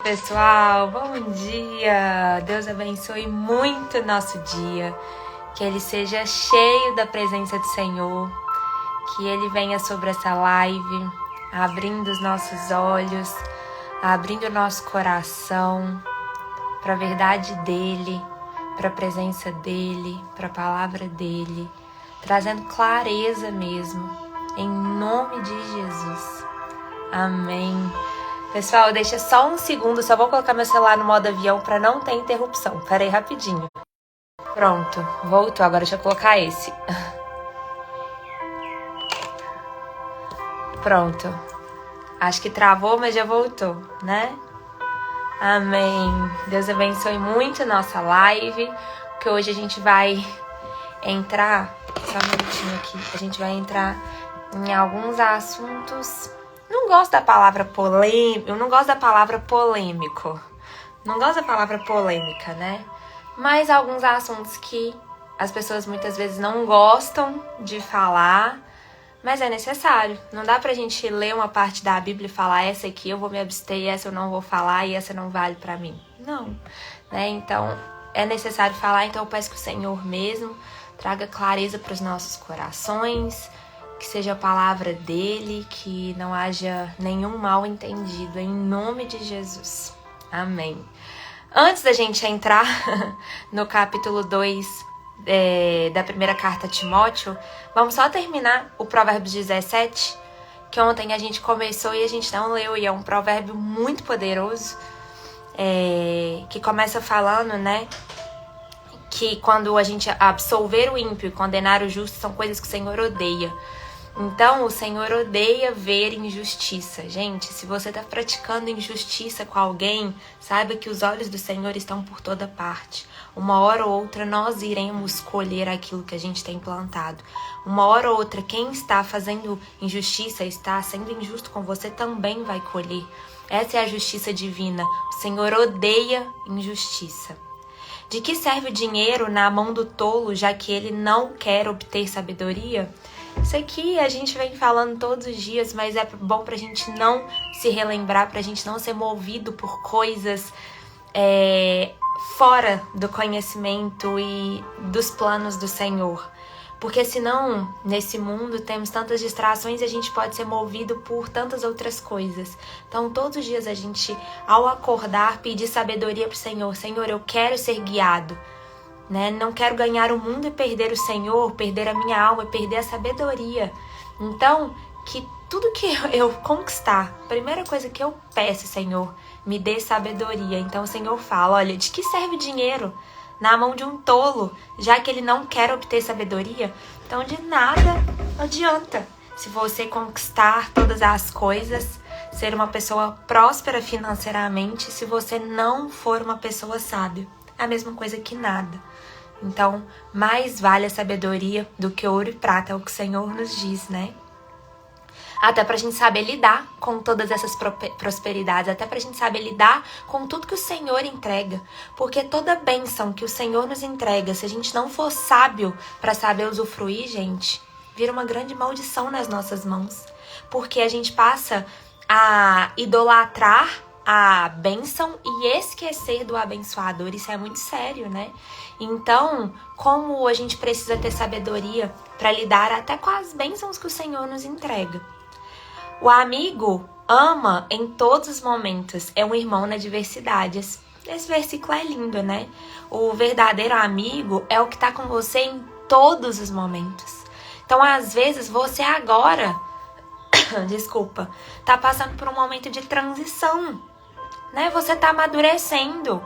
Pessoal, bom dia! Deus abençoe muito o nosso dia, que ele seja cheio da presença do Senhor, que ele venha sobre essa live, abrindo os nossos olhos, abrindo o nosso coração para a verdade dele, para a presença dele, para a palavra dele, trazendo clareza mesmo, em nome de Jesus. Amém. Pessoal, deixa só um segundo, só vou colocar meu celular no modo avião para não ter interrupção. Pera aí rapidinho. Pronto, voltou. Agora deixa eu colocar esse. Pronto. Acho que travou, mas já voltou, né? Amém. Deus abençoe muito a nossa live, que hoje a gente vai entrar, só um minutinho aqui, a gente vai entrar em alguns assuntos. Não gosto da palavra polêmico, eu não gosto da palavra polêmico, não gosto da palavra polêmica, né? Mas alguns assuntos que as pessoas muitas vezes não gostam de falar, mas é necessário. Não dá pra gente ler uma parte da Bíblia e falar essa aqui eu vou me abster, essa eu não vou falar e essa não vale pra mim. Não, né? Então é necessário falar, então eu peço que o Senhor mesmo traga clareza para os nossos corações, que seja a palavra dele, que não haja nenhum mal entendido, em nome de Jesus. Amém. Antes da gente entrar no capítulo 2 da primeira carta a Timóteo, vamos só terminar o Provérbios 17, que ontem a gente começou e a gente não leu, e é um provérbio muito poderoso, que começa falando, né, que quando a gente absolver o ímpio e condenar o justo são coisas que o Senhor odeia. Então, o Senhor odeia ver injustiça. Gente, se você está praticando injustiça com alguém, saiba que os olhos do Senhor estão por toda parte. Uma hora ou outra, nós iremos colher aquilo que a gente tem plantado. Uma hora ou outra, quem está fazendo injustiça, está sendo injusto com você, também vai colher. Essa é a justiça divina. O Senhor odeia injustiça. De que serve o dinheiro na mão do tolo, já que ele não quer obter sabedoria? Isso aqui a gente vem falando todos os dias, mas é bom pra gente não se relembrar, pra gente não ser movido por coisas fora do conhecimento e dos planos do Senhor. Porque senão, nesse mundo, temos tantas distrações e a gente pode ser movido por tantas outras coisas. Então, todos os dias a gente, ao acordar, pedir sabedoria pro Senhor. Senhor, eu quero ser guiado. Né? Não quero ganhar o mundo e perder o Senhor, perder a minha alma, perder a sabedoria. Então, que tudo que eu conquistar, a primeira coisa que eu peço, Senhor, me dê sabedoria. Então o Senhor fala, olha, de que serve dinheiro na mão de um tolo, já que ele não quer obter sabedoria? Então de nada adianta se você conquistar todas as coisas, ser uma pessoa próspera financeiramente, se você não for uma pessoa sábia. É a mesma coisa que nada. Então, mais vale a sabedoria do que ouro e prata, é o que o Senhor nos diz, né? Até pra gente saber lidar com todas essas prosperidades, até pra gente saber lidar com tudo que o Senhor entrega. Porque toda bênção que o Senhor nos entrega, se a gente não for sábio pra saber usufruir, gente, vira uma grande maldição nas nossas mãos. Porque a gente passa a idolatrar a bênção e esquecer do abençoador. Isso é muito sério, né? Então, como a gente precisa ter sabedoria para lidar até com as bênçãos que o Senhor nos entrega. O amigo ama em todos os momentos, é um irmão na diversidade. Esse versículo é lindo, né? O verdadeiro amigo é o que está com você em todos os momentos. Então, às vezes, você agora, tá passando por um momento de transição, né? Você tá amadurecendo.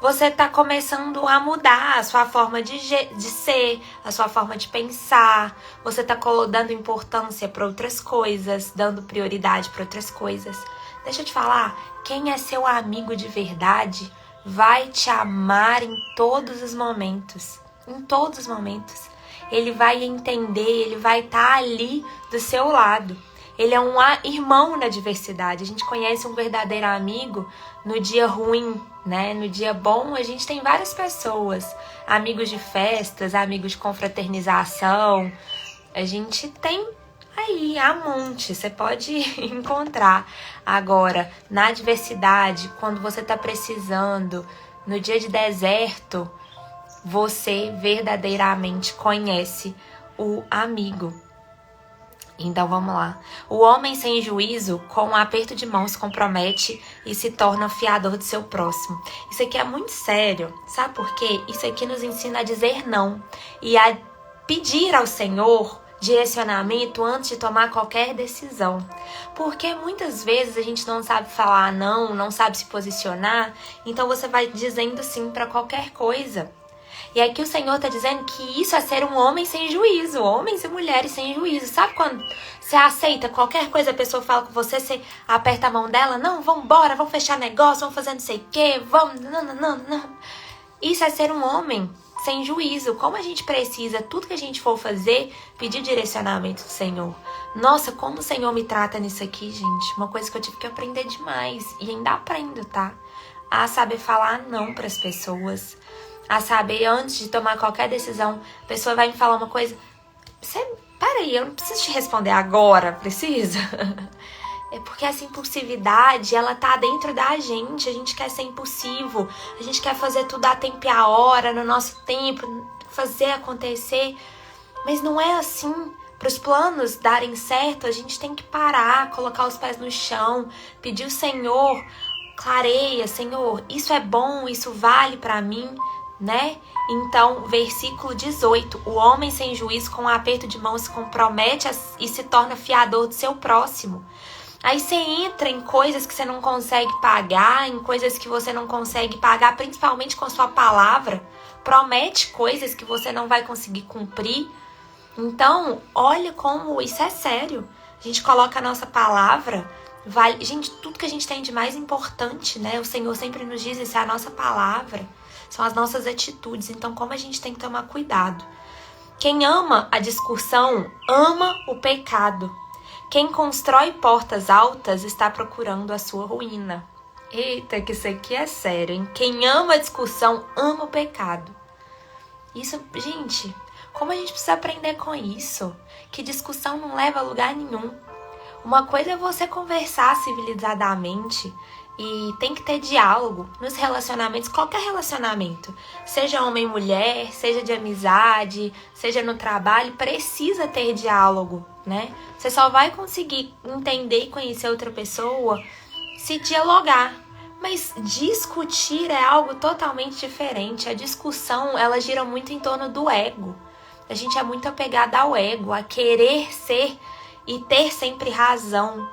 Você tá começando a mudar a sua forma de ser, a sua forma de pensar. Você tá dando importância para outras coisas, dando prioridade para outras coisas. Deixa eu te falar, quem é seu amigo de verdade vai te amar em todos os momentos. Em todos os momentos. Ele vai entender, ele vai estar ali do seu lado. Ele é um irmão na diversidade. A gente conhece um verdadeiro amigo no dia ruim, né? No dia bom, a gente tem várias pessoas. Amigos de festas, amigos de confraternização. A gente tem Aí, há monte, você pode encontrar. Agora, na adversidade, quando você tá precisando, no dia de deserto, você verdadeiramente conhece o amigo. Então vamos lá. O homem sem juízo, com um aperto de mão, se compromete e se torna fiador do seu próximo. Isso aqui é muito sério, sabe por quê? Isso aqui nos ensina a dizer não e a pedir ao Senhor direcionamento antes de tomar qualquer decisão. Porque muitas vezes a gente não sabe falar não, não sabe se posicionar, então você vai dizendo sim para qualquer coisa. E aqui o Senhor está dizendo que isso é ser um homem sem juízo, homens e mulheres sem juízo. Sabe quando você aceita qualquer coisa, a pessoa fala com você, você aperta a mão dela, não, vamos embora, vamos fechar negócio, vamos fazer não sei o quê, vamos, não. Isso é ser um homem sem juízo. Como a gente precisa, tudo que a gente for fazer, pedir direcionamento do Senhor. Nossa, como o Senhor me trata nisso aqui, gente. Uma coisa que eu tive que aprender demais. E ainda aprendo, tá? A saber falar não para as pessoas. A saber, antes de tomar qualquer decisão, a pessoa vai me falar uma coisa. Peraí, eu não preciso te responder agora, precisa? É porque essa impulsividade, ela tá dentro da gente. A gente quer ser impulsivo, a gente quer fazer tudo a tempo e a hora, no nosso tempo, fazer acontecer. Mas não é assim. Para os planos darem certo, a gente tem que parar, colocar os pés no chão, pedir ao Senhor, clareia, Senhor, isso é bom, isso vale para mim, né? Então, versículo 18, o homem sem juízo com um aperto de mão se compromete e se torna fiador do seu próximo. Aí você entra em coisas que você não consegue pagar, em coisas que você não consegue pagar, principalmente com sua palavra. Promete coisas que você não vai conseguir cumprir. Então, olha como isso é sério. A gente coloca a nossa palavra, vale, gente, tudo que a gente tem de mais importante, né? O Senhor sempre nos diz, isso é a nossa palavra, são as nossas atitudes. Então, como a gente tem que tomar cuidado. Quem ama a discussão, ama o pecado. Quem constrói portas altas está procurando a sua ruína. Eita, que isso aqui é sério, hein? Quem ama a discussão, ama o pecado. Isso, gente, como a gente precisa aprender com isso? Que discussão não leva a lugar nenhum. Uma coisa é você conversar civilizadamente e tem que ter diálogo nos relacionamentos, qualquer relacionamento. Seja homem e mulher, seja de amizade, seja no trabalho, precisa ter diálogo, né? Você só vai conseguir entender e conhecer outra pessoa se dialogar. Mas discutir é algo totalmente diferente. A discussão, ela gira muito em torno do ego. A gente é muito apegada ao ego, a querer ser e ter sempre razão.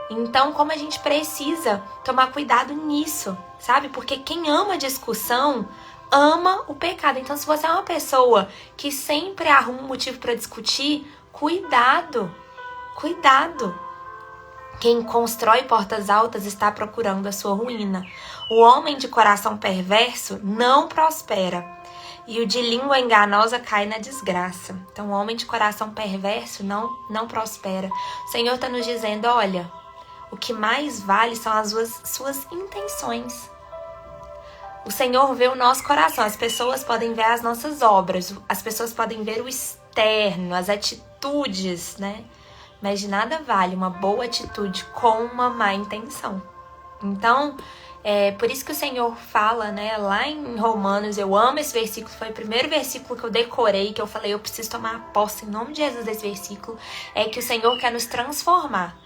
Então, como a gente precisa tomar cuidado nisso, sabe? Porque quem ama discussão, ama o pecado. Então, se você é uma pessoa que sempre arruma um motivo para discutir, cuidado, cuidado. Quem constrói portas altas está procurando a sua ruína. O homem de coração perverso não prospera. E o de língua enganosa cai na desgraça. Então, o homem de coração perverso não prospera. O Senhor está nos dizendo, olha, o que mais vale são as suas intenções. O Senhor vê o nosso coração. As pessoas podem ver as nossas obras. As pessoas podem ver o externo, as atitudes, né? Mas de nada vale uma boa atitude com uma má intenção. Então, por isso que o Senhor fala, né, lá em Romanos, eu amo esse versículo, foi o primeiro versículo que eu decorei, que eu falei, eu preciso tomar posse em nome de Jesus desse versículo, é que o Senhor quer nos transformar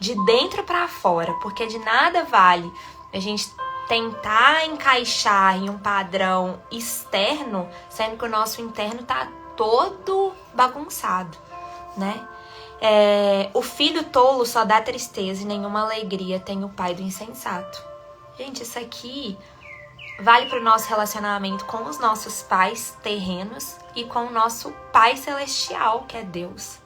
de dentro para fora, porque de nada vale a gente tentar encaixar em um padrão externo, sendo que o nosso interno tá todo bagunçado, né? O filho tolo só dá tristeza e nenhuma alegria tem o pai do insensato. Gente, isso aqui vale para o nosso relacionamento com os nossos pais terrenos e com o nosso pai celestial, que é Deus.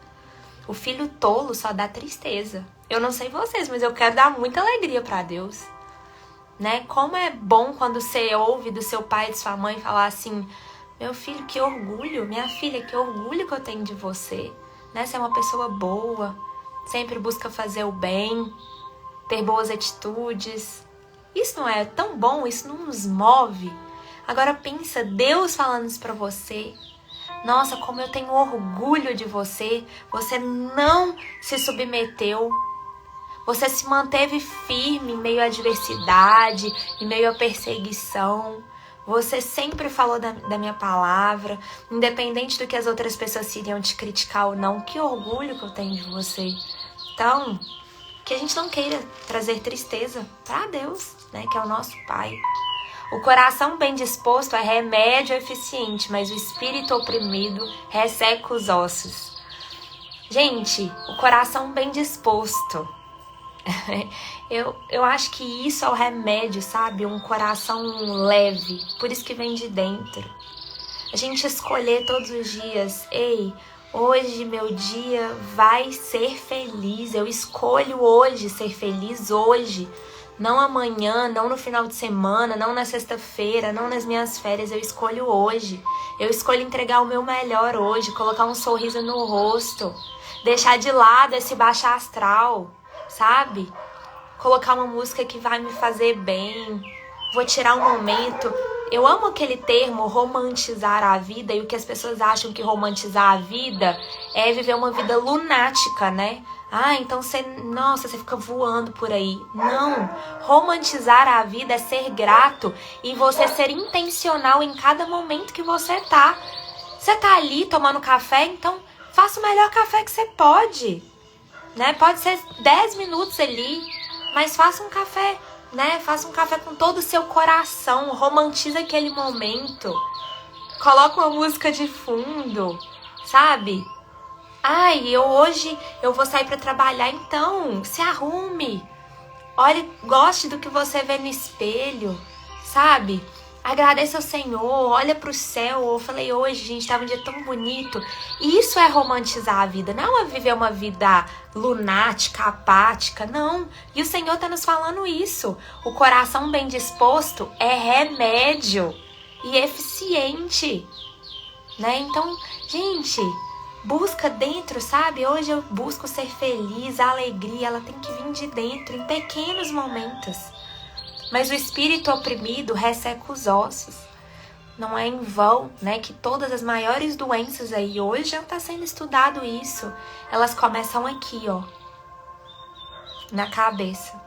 O filho tolo só dá tristeza. Eu não sei vocês, mas eu quero dar muita alegria para Deus, né? Como é bom quando você ouve do seu pai e de sua mãe falar assim, meu filho, que orgulho, minha filha, que orgulho que eu tenho de você. Né? Você é uma pessoa boa, sempre busca fazer o bem, ter boas atitudes. Isso não é tão bom? Isso não nos move? Agora pensa, Deus falando isso pra você. Nossa, como eu tenho orgulho de você. Você não se submeteu. Você se manteve firme em meio à adversidade, em meio à perseguição. Você sempre falou da minha palavra, independente do que as outras pessoas iriam te criticar ou não. Que orgulho que eu tenho de você. Então, que a gente não queira trazer tristeza para Deus, né, que é o nosso Pai. O coração bem disposto é remédio eficiente, mas o espírito oprimido resseca os ossos. Gente, o coração bem disposto. Eu acho que isso é o remédio, sabe? Um coração leve, por isso que vem de dentro. A gente escolher todos os dias, ei, hoje meu dia vai ser feliz. Eu escolho hoje ser feliz hoje. Não amanhã, não no final de semana, não na sexta-feira, não nas minhas férias. Eu escolho hoje. Eu escolho entregar o meu melhor hoje, colocar um sorriso no rosto, deixar de lado esse baixo astral, sabe? Colocar uma música que vai me fazer bem. Vou tirar um momento. Eu amo aquele termo, romantizar a vida, e o que as pessoas acham que romantizar a vida é viver uma vida lunática, né? Ah, então você fica voando por aí. Não, romantizar a vida é ser grato e você ser intencional em cada momento que você tá. Você tá ali tomando café, então faça o melhor café que você pode, né? Pode ser 10 minutos ali, mas faça um café, né? Faça um café com todo o seu coração, romantiza aquele momento. Coloca uma música de fundo, sabe? Ai, hoje eu vou sair para trabalhar, então se arrume. Olhe, goste do que você vê no espelho, sabe? Agradeça ao Senhor, olha pro céu. Eu falei hoje, gente, tava um dia tão bonito. Isso é romantizar a vida, não é viver uma vida lunática, apática, não. E o Senhor tá nos falando isso. O coração bem disposto é remédio e eficiente, né? Então, gente, busca dentro, sabe? Hoje eu busco ser feliz, a alegria, ela tem que vir de dentro, em pequenos momentos. Mas o espírito oprimido resseca os ossos. Não é em vão, né, que todas as maiores doenças aí, hoje já está sendo estudado isso, elas começam aqui, ó, na cabeça.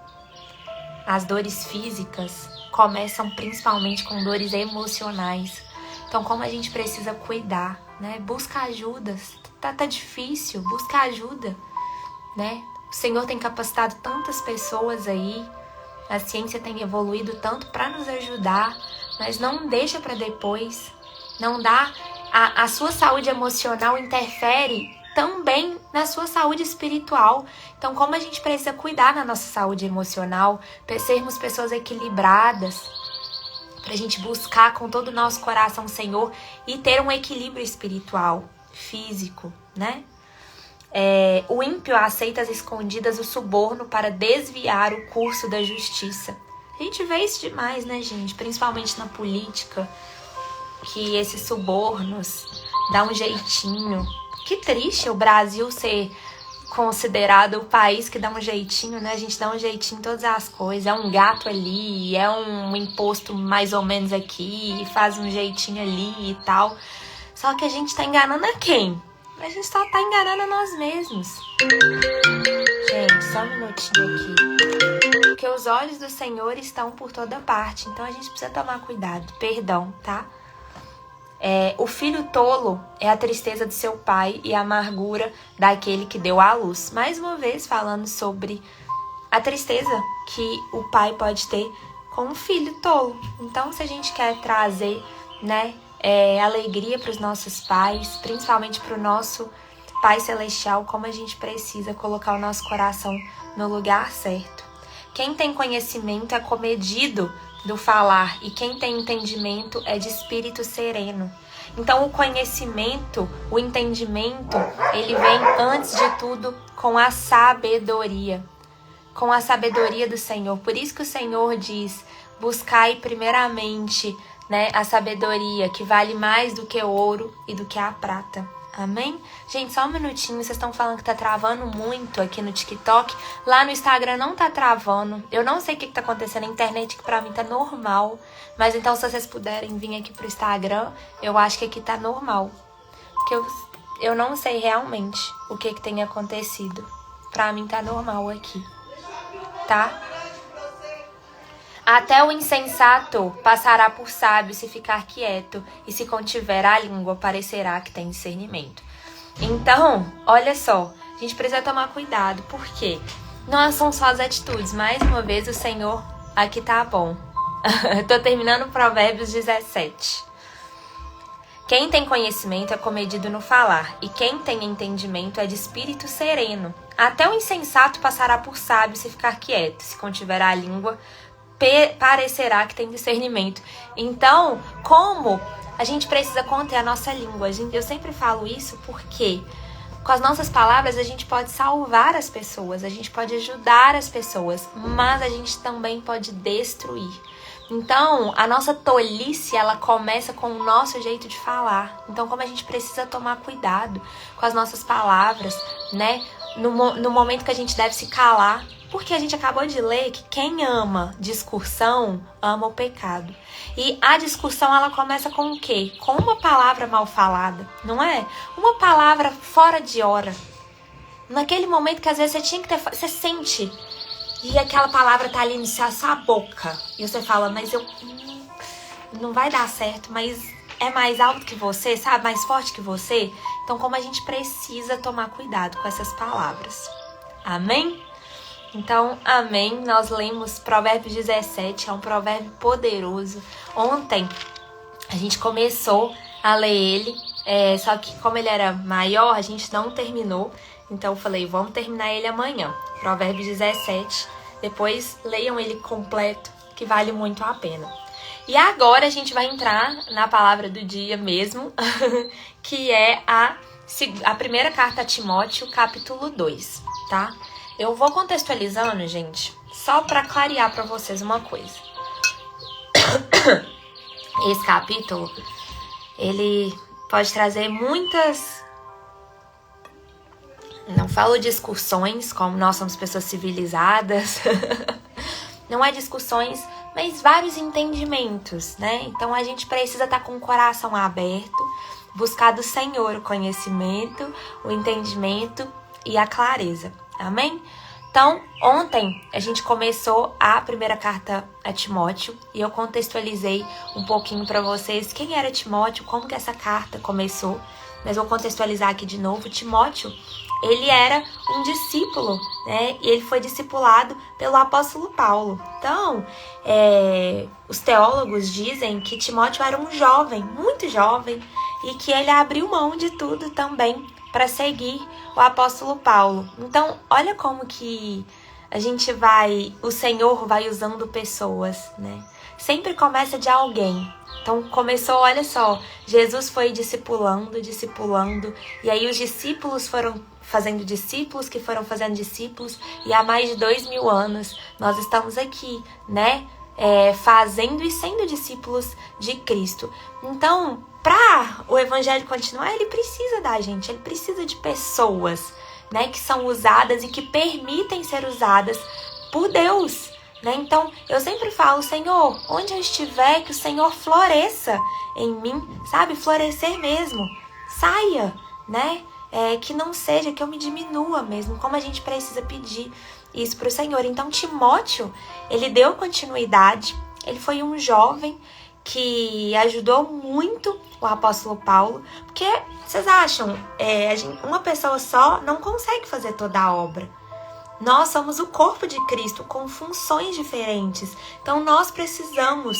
As dores físicas começam principalmente com dores emocionais. Então, como a gente precisa cuidar, né? Busca ajuda. Tá difícil, busca ajuda, né? O Senhor tem capacitado tantas pessoas aí, a ciência tem evoluído tanto para nos ajudar, mas não deixa para depois. Não dá. A sua saúde emocional interfere também na sua saúde espiritual. Então, como a gente precisa cuidar da nossa saúde emocional, sermos pessoas equilibradas, pra gente buscar com todo o nosso coração o Senhor e ter um equilíbrio espiritual, físico, né? O ímpio aceita às escondidas o suborno para desviar o curso da justiça. A gente vê isso demais, né, gente? Principalmente na política, que esses subornos dão um jeitinho. Que triste o Brasil ser considerado o país que dá um jeitinho, né? A gente dá um jeitinho em todas as coisas. É um gato ali, é um imposto mais ou menos aqui, faz um jeitinho ali e tal. Só que a gente tá enganando a quem? A gente só tá enganando a nós mesmos. Gente, só um minutinho aqui. Porque os olhos do Senhor estão por toda parte. Então a gente precisa tomar cuidado. Perdão, tá? O filho tolo é a tristeza do seu pai e a amargura daquele que deu à luz. Mais uma vez falando sobre a tristeza que o pai pode ter com um filho tolo. Então, se a gente quer trazer, né, alegria para os nossos pais, principalmente para o nosso Pai Celestial, como a gente precisa colocar o nosso coração no lugar certo. Quem tem conhecimento é comedido do falar, e quem tem entendimento é de espírito sereno. Então o conhecimento, o entendimento, ele vem antes de tudo com a sabedoria do Senhor. Por isso que o Senhor diz: buscai primeiramente, né, a sabedoria, que vale mais do que o ouro e do que a prata. Amém? Gente, só um minutinho, vocês estão falando que tá travando muito aqui no TikTok. Lá no Instagram não tá travando. Eu não sei o que tá acontecendo na internet, que pra mim tá normal. Mas então, se vocês puderem vir aqui pro Instagram, eu acho que aqui tá normal. que eu não sei realmente o que tem acontecido. Pra mim tá normal aqui, tá? Até o insensato passará por sábio se ficar quieto, e se contiver a língua parecerá que tem discernimento. Então, olha só, a gente precisa tomar cuidado, porque não são só as atitudes. Mais uma vez, o Senhor aqui tá bom. Tô terminando Provérbios 17. Quem tem conhecimento é comedido no falar, e quem tem entendimento é de espírito sereno. Até o insensato passará por sábio se ficar quieto, se contiver a língua parecerá que tem discernimento. Então, como a gente precisa conter a nossa língua? Eu sempre falo isso porque com as nossas palavras a gente pode salvar as pessoas, a gente pode ajudar as pessoas, mas a gente também pode destruir. Então, a nossa tolice, ela começa com o nosso jeito de falar. Então, como a gente precisa tomar cuidado com as nossas palavras, né? No momento que a gente deve se calar. Porque a gente acabou de ler que quem ama discussão, ama o pecado. E a discussão, ela começa com o quê? Com uma palavra mal falada, não é? Uma palavra fora de hora. Naquele momento que às vezes você tinha que ter... Você sente... E aquela palavra tá ali na sua boca. E você fala, mas não vai dar certo, mas é mais alto que você, sabe? Mais forte que você. Então, como a gente precisa tomar cuidado com essas palavras. Amém? Então, amém. Nós lemos Provérbios 17, é um provérbio poderoso. Ontem, a gente começou a ler ele, só que como ele era maior, a gente não terminou. Então, eu falei, vamos terminar ele amanhã. Provérbios 17, depois leiam ele completo, que vale muito a pena. E agora a gente vai entrar na palavra do dia mesmo, que é a primeira carta a Timóteo, capítulo 2, tá? Eu vou contextualizando, gente, só para clarear para vocês uma coisa. Esse capítulo, ele pode trazer muitas... Não falo discussões, como nós somos pessoas civilizadas. Não é discussões, mas vários entendimentos, né? Então a gente precisa estar com o coração aberto, buscar do Senhor o conhecimento, o entendimento e a clareza. Amém? Então, ontem a gente começou a primeira carta a Timóteo e eu contextualizei um pouquinho para vocês quem era Timóteo, como que essa carta começou. Mas vou contextualizar aqui de novo. Timóteo, ele era um discípulo, né? E ele foi discipulado pelo apóstolo Paulo. Então, os teólogos dizem que Timóteo era um jovem, muito jovem, e que ele abriu mão de tudo também para seguir o apóstolo Paulo. Então, olha como que o Senhor vai usando pessoas, né? Sempre começa de alguém. Então começou, olha só, Jesus foi discipulando, e aí os discípulos foram fazendo discípulos, que foram fazendo discípulos, e há mais de 2000 anos nós estamos aqui, né? Fazendo e sendo discípulos de Cristo. Então, para o evangelho continuar, ele precisa da gente, ele precisa de pessoas, né, que são usadas e que permitem ser usadas por Deus, né? Então, eu sempre falo, Senhor, onde eu estiver, que o Senhor floresça em mim, sabe? Florescer mesmo, saia, né? Que não seja, que eu me diminua mesmo, como a gente precisa pedir isso para o Senhor. Então, Timóteo, ele deu continuidade, ele foi um jovem que ajudou muito o apóstolo Paulo, porque vocês acham, uma pessoa só não consegue fazer toda a obra. Nós somos o corpo de Cristo com funções diferentes, então nós precisamos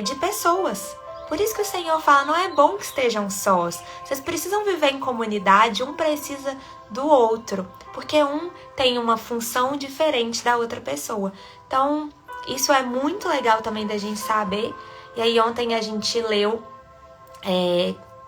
de pessoas. Por isso que o Senhor fala, não é bom que estejam sós. Vocês precisam viver em comunidade, um precisa do outro, porque um tem uma função diferente da outra pessoa. Então, isso é muito legal também da gente saber. E aí ontem a gente leu,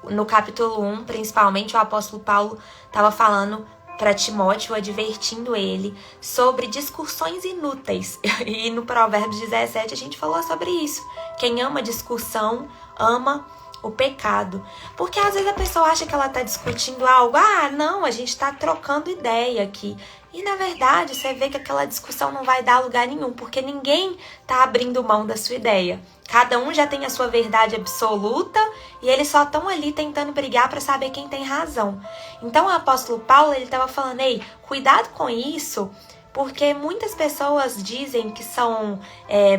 no capítulo 1, principalmente, o apóstolo Paulo estava falando para Timóteo, advertindo ele sobre discussões inúteis. E no Provérbios 17 a gente falou sobre isso. Quem ama discussão, ama o pecado. Porque às vezes a pessoa acha que ela está discutindo algo, não, a gente está trocando ideia aqui. E na verdade você vê que aquela discussão não vai dar lugar nenhum, porque ninguém está abrindo mão da sua ideia. Cada um já tem a sua verdade absoluta e eles só estão ali tentando brigar para saber quem tem razão. Então o apóstolo Paulo, ele estava falando, ei, cuidado com isso, porque muitas pessoas dizem que são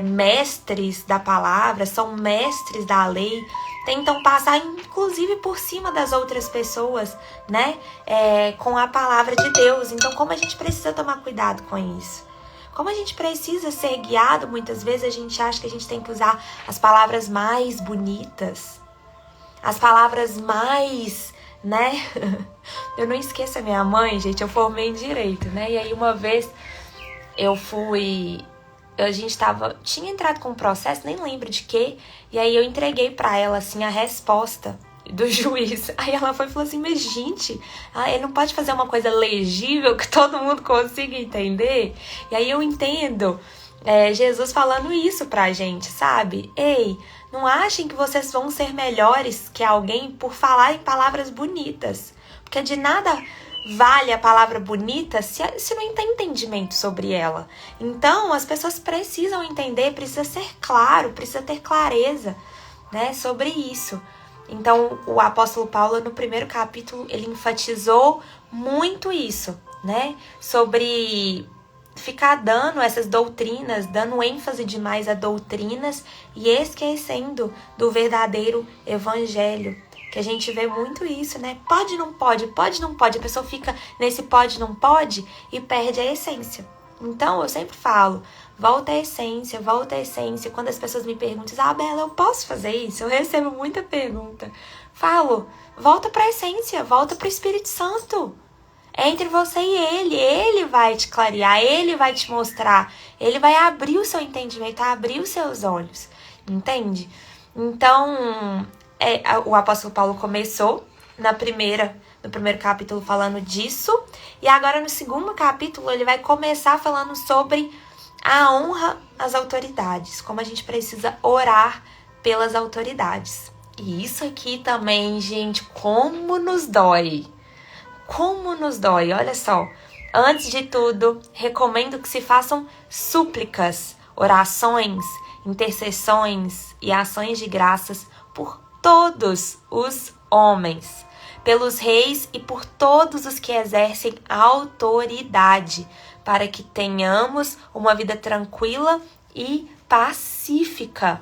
mestres da palavra, são mestres da lei, tentam passar inclusive por cima das outras pessoas, né, com a palavra de Deus. Então como a gente precisa tomar cuidado com isso? Como a gente precisa ser guiado, muitas vezes a gente acha que a gente tem que usar as palavras mais bonitas, as palavras mais, né? Eu não esqueço a minha mãe, gente, eu formei em Direito, né? E aí uma vez tinha entrado com um processo, nem lembro de quê, e aí eu entreguei pra ela, assim, a resposta do juiz. Aí ela foi e falou assim, mas gente, ele não pode fazer uma coisa legível que todo mundo consiga entender? E aí eu entendo Jesus falando isso pra gente, sabe? Ei, não achem que vocês vão ser melhores que alguém por falar em palavras bonitas, porque de nada vale a palavra bonita se não tem entendimento sobre ela. Então as pessoas precisam entender, precisa ser claro, precisa ter clareza, né, sobre isso. Então, o apóstolo Paulo, no primeiro capítulo, ele enfatizou muito isso, né? Sobre ficar dando essas doutrinas, dando ênfase demais a doutrinas e esquecendo do verdadeiro evangelho. Que a gente vê muito isso, né? Pode, não pode, pode, não pode. A pessoa fica nesse pode, não pode e perde a essência. Então, eu sempre falo, volta à essência, volta à essência. Quando as pessoas me perguntam, Isabela, eu posso fazer isso? Eu recebo muita pergunta. Falo, volta para a essência, volta para o Espírito Santo. É entre você e ele vai te clarear, ele vai te mostrar, ele vai abrir o seu entendimento, abrir os seus olhos, entende? Então, o apóstolo Paulo começou no primeiro capítulo falando disso, e agora no segundo capítulo ele vai começar falando sobre a honra às autoridades, como a gente precisa orar pelas autoridades. E isso aqui também, gente, como nos dói. Como nos dói, olha só. Antes de tudo, recomendo que se façam súplicas, orações, intercessões e ações de graças por todos os homens, pelos reis e por todos os que exercem autoridade, para que tenhamos uma vida tranquila e pacífica,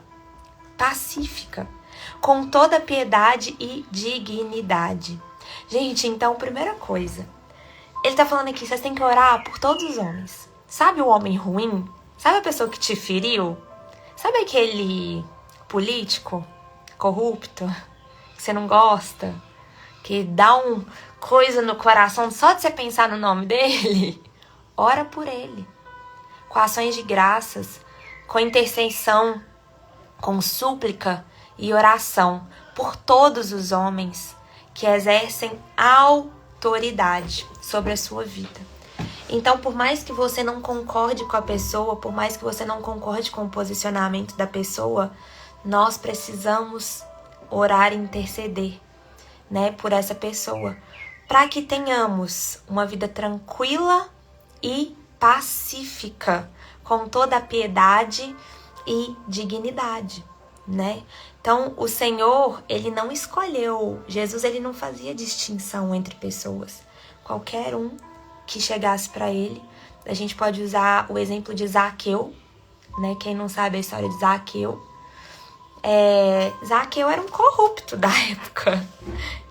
com toda piedade e dignidade. Gente, então, primeira coisa, ele tá falando aqui, vocês têm que orar por todos os homens. Sabe o homem ruim? Sabe a pessoa que te feriu? Sabe aquele político corrupto que você não gosta? Que dá um coisa no coração só de você pensar no nome dele? Ora por ele. Com ações de graças, com intercessão, com súplica e oração por todos os homens que exercem autoridade sobre a sua vida. Então, por mais que você não concorde com a pessoa, por mais que você não concorde com o posicionamento da pessoa, nós precisamos orar e interceder, né, por essa pessoa, para que tenhamos uma vida tranquila e pacífica, com toda a piedade e dignidade, né? Então, o Senhor, ele não escolheu, Jesus, ele não fazia distinção entre pessoas. Qualquer um que chegasse para ele, a gente pode usar o exemplo de Zaqueu, né? Quem não sabe a história de Zaqueu, Zaqueu era um corrupto da época,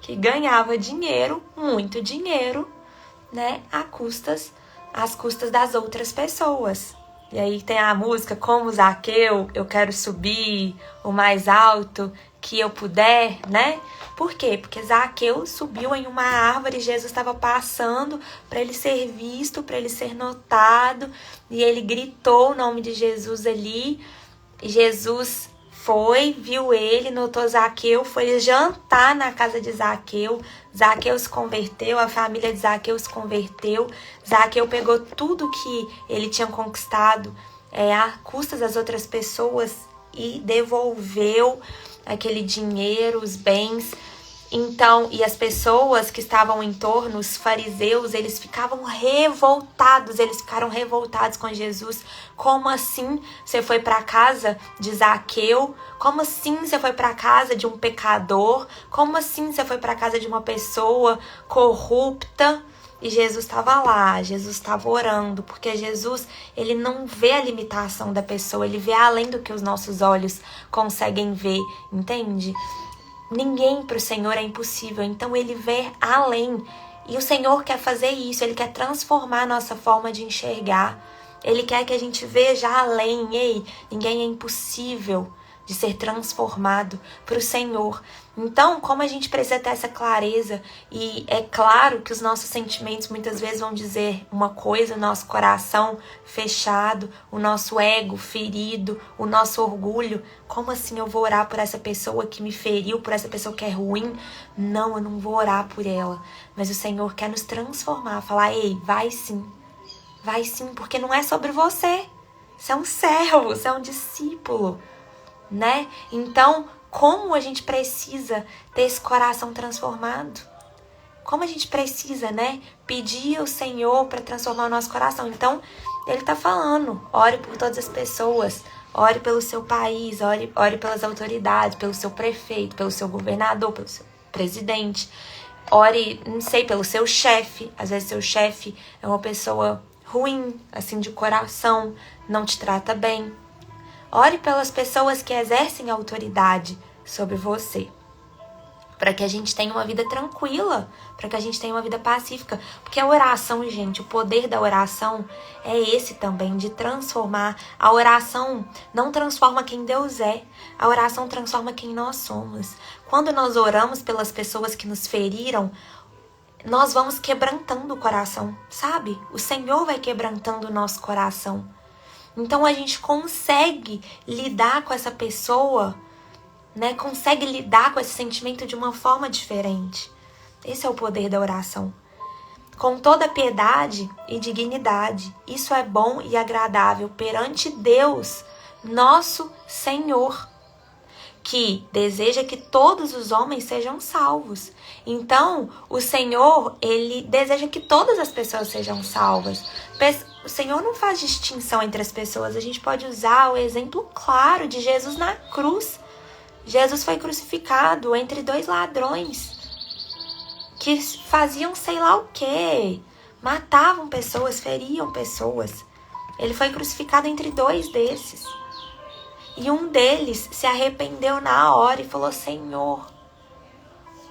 que ganhava dinheiro, muito dinheiro, né? Às custas das outras pessoas. E aí tem a música, como Zaqueu, eu quero subir o mais alto que eu puder, né? Por quê? Porque Zaqueu subiu em uma árvore e Jesus estava passando para ele ser visto, para ele ser notado. E ele gritou o nome de Jesus ali. E Jesus foi, viu ele, notou Zaqueu, foi jantar na casa de Zaqueu. Zaqueu se converteu, a família de Zaqueu se converteu. Zaqueu pegou tudo que ele tinha conquistado a custas das outras pessoas e devolveu. aquele dinheiro, os bens. Então, e as pessoas que estavam em torno, os fariseus, eles ficaram revoltados com Jesus. Como assim você foi para a casa de Zaqueu? Como assim você foi para a casa de um pecador? Como assim você foi para a casa de uma pessoa corrupta? E Jesus estava lá, Jesus estava orando, porque Jesus, ele não vê a limitação da pessoa, ele vê além do que os nossos olhos conseguem ver, entende? Ninguém para o Senhor é impossível, então ele vê além. E o Senhor quer fazer isso, ele quer transformar a nossa forma de enxergar. Ele quer que a gente veja além. Ei, ninguém é impossível de ser transformado para o Senhor. Então, como a gente precisa ter essa clareza, e é claro que os nossos sentimentos muitas vezes vão dizer uma coisa, o nosso coração fechado, o nosso ego ferido, o nosso orgulho. Como assim eu vou orar por essa pessoa que me feriu, por essa pessoa que é ruim? Não, eu não vou orar por ela. Mas o Senhor quer nos transformar, falar, ei, vai sim, porque não é sobre você. Você é um servo, você é um discípulo, né? Então, como a gente precisa ter esse coração transformado? Como a gente precisa, né? Pedir ao Senhor para transformar o nosso coração. Então, ele tá falando, ore por todas as pessoas, ore pelo seu país, ore pelas autoridades, pelo seu prefeito, pelo seu governador, pelo seu presidente. Ore, não sei, pelo seu chefe. Às vezes seu chefe é uma pessoa ruim, assim, de coração, não te trata bem. Ore pelas pessoas que exercem autoridade sobre você, para que a gente tenha uma vida tranquila, para que a gente tenha uma vida pacífica. Porque a oração, gente, o poder da oração é esse também, de transformar. A oração não transforma quem Deus é, a oração transforma quem nós somos. Quando nós oramos pelas pessoas que nos feriram, nós vamos quebrantando o coração, sabe? O Senhor vai quebrantando o nosso coração. Então a gente consegue lidar com essa pessoa, né? Consegue lidar com esse sentimento de uma forma diferente. Esse é o poder da oração. Com toda piedade e dignidade. Isso é bom e agradável perante Deus, nosso Senhor, que deseja que todos os homens sejam salvos. Então, o Senhor, ele deseja que todas as pessoas sejam salvas. O Senhor não faz distinção entre as pessoas. A gente pode usar o exemplo claro de Jesus na cruz. Jesus foi crucificado entre dois ladrões que faziam sei lá o quê. Matavam pessoas, feriam pessoas. Ele foi crucificado entre dois desses. E um deles se arrependeu na hora e falou, Senhor,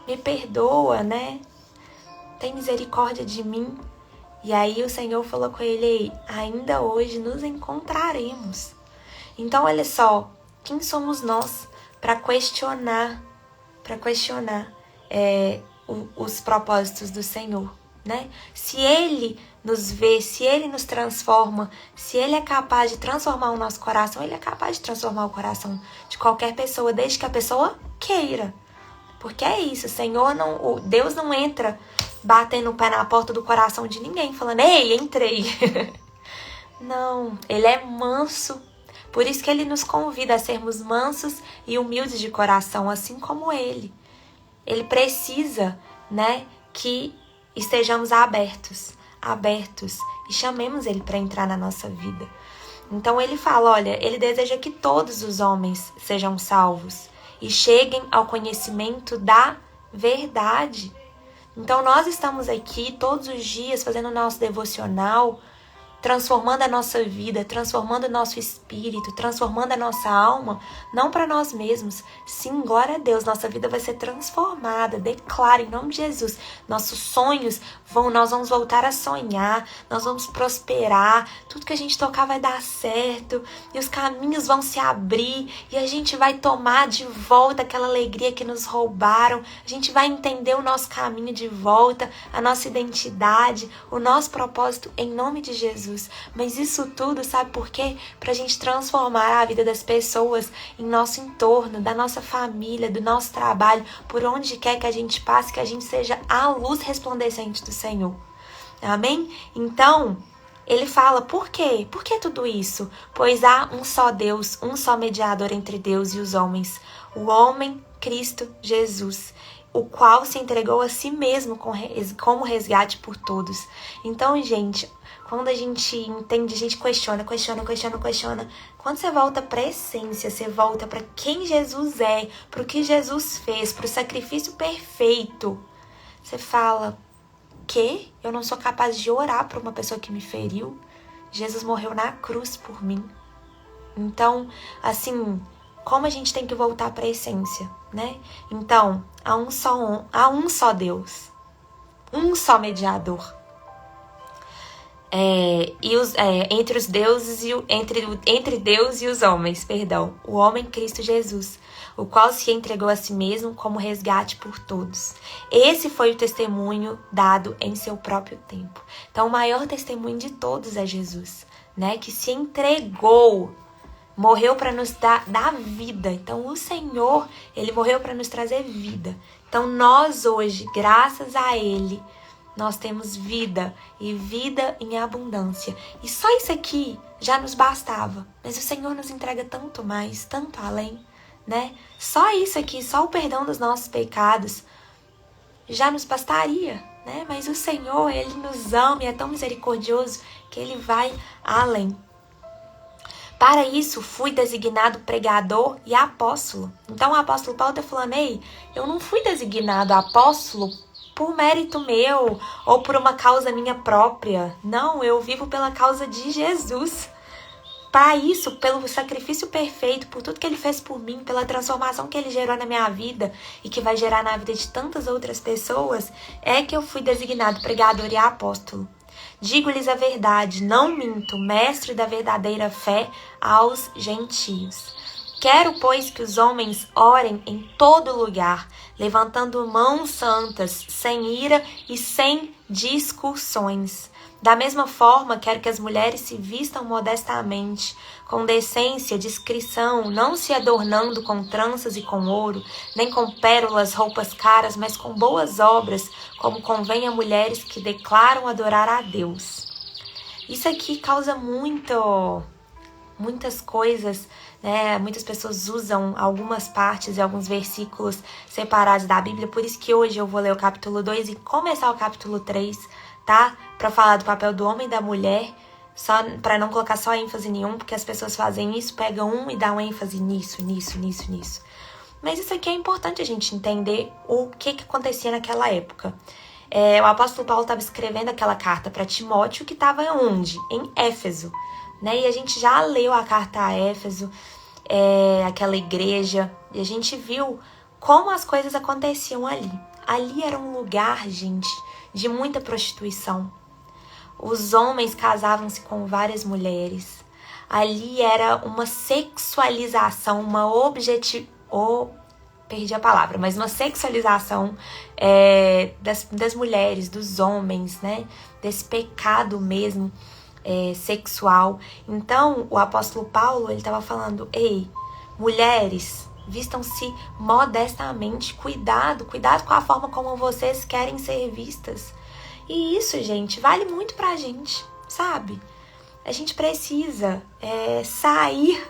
me perdoa, né? Tem misericórdia de mim. E aí o Senhor falou com ele, ainda hoje nos encontraremos. Então, olha só, quem somos nós para questionar os propósitos do Senhor, né? Se Ele nos vê, se Ele nos transforma, se Ele é capaz de transformar o nosso coração, Ele é capaz de transformar o coração de qualquer pessoa, desde que a pessoa queira. Porque é isso, Deus não entra batendo o pé na porta do coração de ninguém, falando, ei, entrei. Não, Ele é manso. Por isso que Ele nos convida a sermos mansos e humildes de coração, assim como Ele. Ele precisa, né, que estejamos abertos e chamemos Ele para entrar na nossa vida. Então Ele fala, olha, Ele deseja que todos os homens sejam salvos e cheguem ao conhecimento da verdade. Então nós estamos aqui todos os dias fazendo o nosso devocional, transformando a nossa vida, transformando o nosso espírito, transformando a nossa alma, não para nós mesmos. Sim, glória a Deus, nossa vida vai ser transformada. Declara em nome de Jesus. Nossos sonhos nós vamos voltar a sonhar, nós vamos prosperar, tudo que a gente tocar vai dar certo, e os caminhos vão se abrir, e a gente vai tomar de volta aquela alegria que nos roubaram, a gente vai entender o nosso caminho de volta, a nossa identidade, o nosso propósito em nome de Jesus. Mas isso tudo, sabe por quê? Pra gente transformar a vida das pessoas em nosso entorno, da nossa família, do nosso trabalho, por onde quer que a gente passe, que a gente seja a luz resplandecente do Senhor. Amém? Então, ele fala, por quê? Por que tudo isso? Pois há um só Deus, um só mediador entre Deus e os homens, o homem Cristo Jesus, o qual se entregou a si mesmo como resgate por todos. Então, gente, quando a gente entende, a gente questiona. Quando você volta para a essência, você volta para quem Jesus é, para o que Jesus fez, para o sacrifício perfeito, você fala, que eu não sou capaz de orar por uma pessoa que me feriu? Jesus morreu na cruz por mim. Então, assim, como a gente tem que voltar para a essência, né? Então, há um só Deus, um só mediador. Entre os deuses e entre Deus e os homens, o homem Cristo Jesus, o qual se entregou a si mesmo como resgate por todos. Esse foi o testemunho dado em seu próprio tempo. Então, o maior testemunho de todos é Jesus, né? Que se entregou, morreu para nos dar vida. Então, o Senhor, ele morreu para nos trazer vida. Então, nós hoje, graças a ele, nós temos vida e vida em abundância. E só isso aqui já nos bastava. Mas o Senhor nos entrega tanto mais, tanto além, né? Só isso aqui, só o perdão dos nossos pecados já nos bastaria, né? Mas o Senhor, ele nos ama e é tão misericordioso que ele vai além. Para isso, fui designado pregador e apóstolo. Então, o apóstolo Paulo está falando, ei, eu não fui designado apóstolo por mérito meu ou por uma causa minha própria. Não, eu vivo pela causa de Jesus. Para isso, pelo sacrifício perfeito, por tudo que ele fez por mim, pela transformação que ele gerou na minha vida e que vai gerar na vida de tantas outras pessoas, é que eu fui designado pregador e apóstolo. Digo-lhes a verdade, não minto, mestre da verdadeira fé aos gentios. Quero, pois, que os homens orem em todo lugar, levantando mãos santas, sem ira e sem discussões. Da mesma forma, quero que as mulheres se vistam modestamente, com decência, discrição, não se adornando com tranças e com ouro, nem com pérolas, roupas caras, mas com boas obras, como convém a mulheres que declaram adorar a Deus. Isso aqui causa muitas coisas, né? Muitas pessoas usam algumas partes e alguns versículos separados da Bíblia, por isso que hoje eu vou ler o capítulo 2 e começar o capítulo 3, tá? Para falar do papel do homem e da mulher, só para não colocar só ênfase em um, porque as pessoas fazem isso, pegam um e dão ênfase nisso. Mas isso aqui é importante a gente entender o que acontecia naquela época. O apóstolo Paulo estava escrevendo aquela carta para Timóteo, que estava onde? Em Éfeso, né? E a gente já leu a carta a Éfeso, aquela igreja, e a gente viu como as coisas aconteciam ali. Ali era um lugar, gente, de muita prostituição. Os homens casavam-se com várias mulheres. Ali era uma sexualização, uma sexualização das mulheres, dos homens, né? Desse pecado mesmo sexual. Então, o apóstolo Paulo, ele estava falando, ei, mulheres, vistam-se modestamente, cuidado com a forma como vocês querem ser vistas. E isso, gente, vale muito pra gente, sabe? A gente precisa sair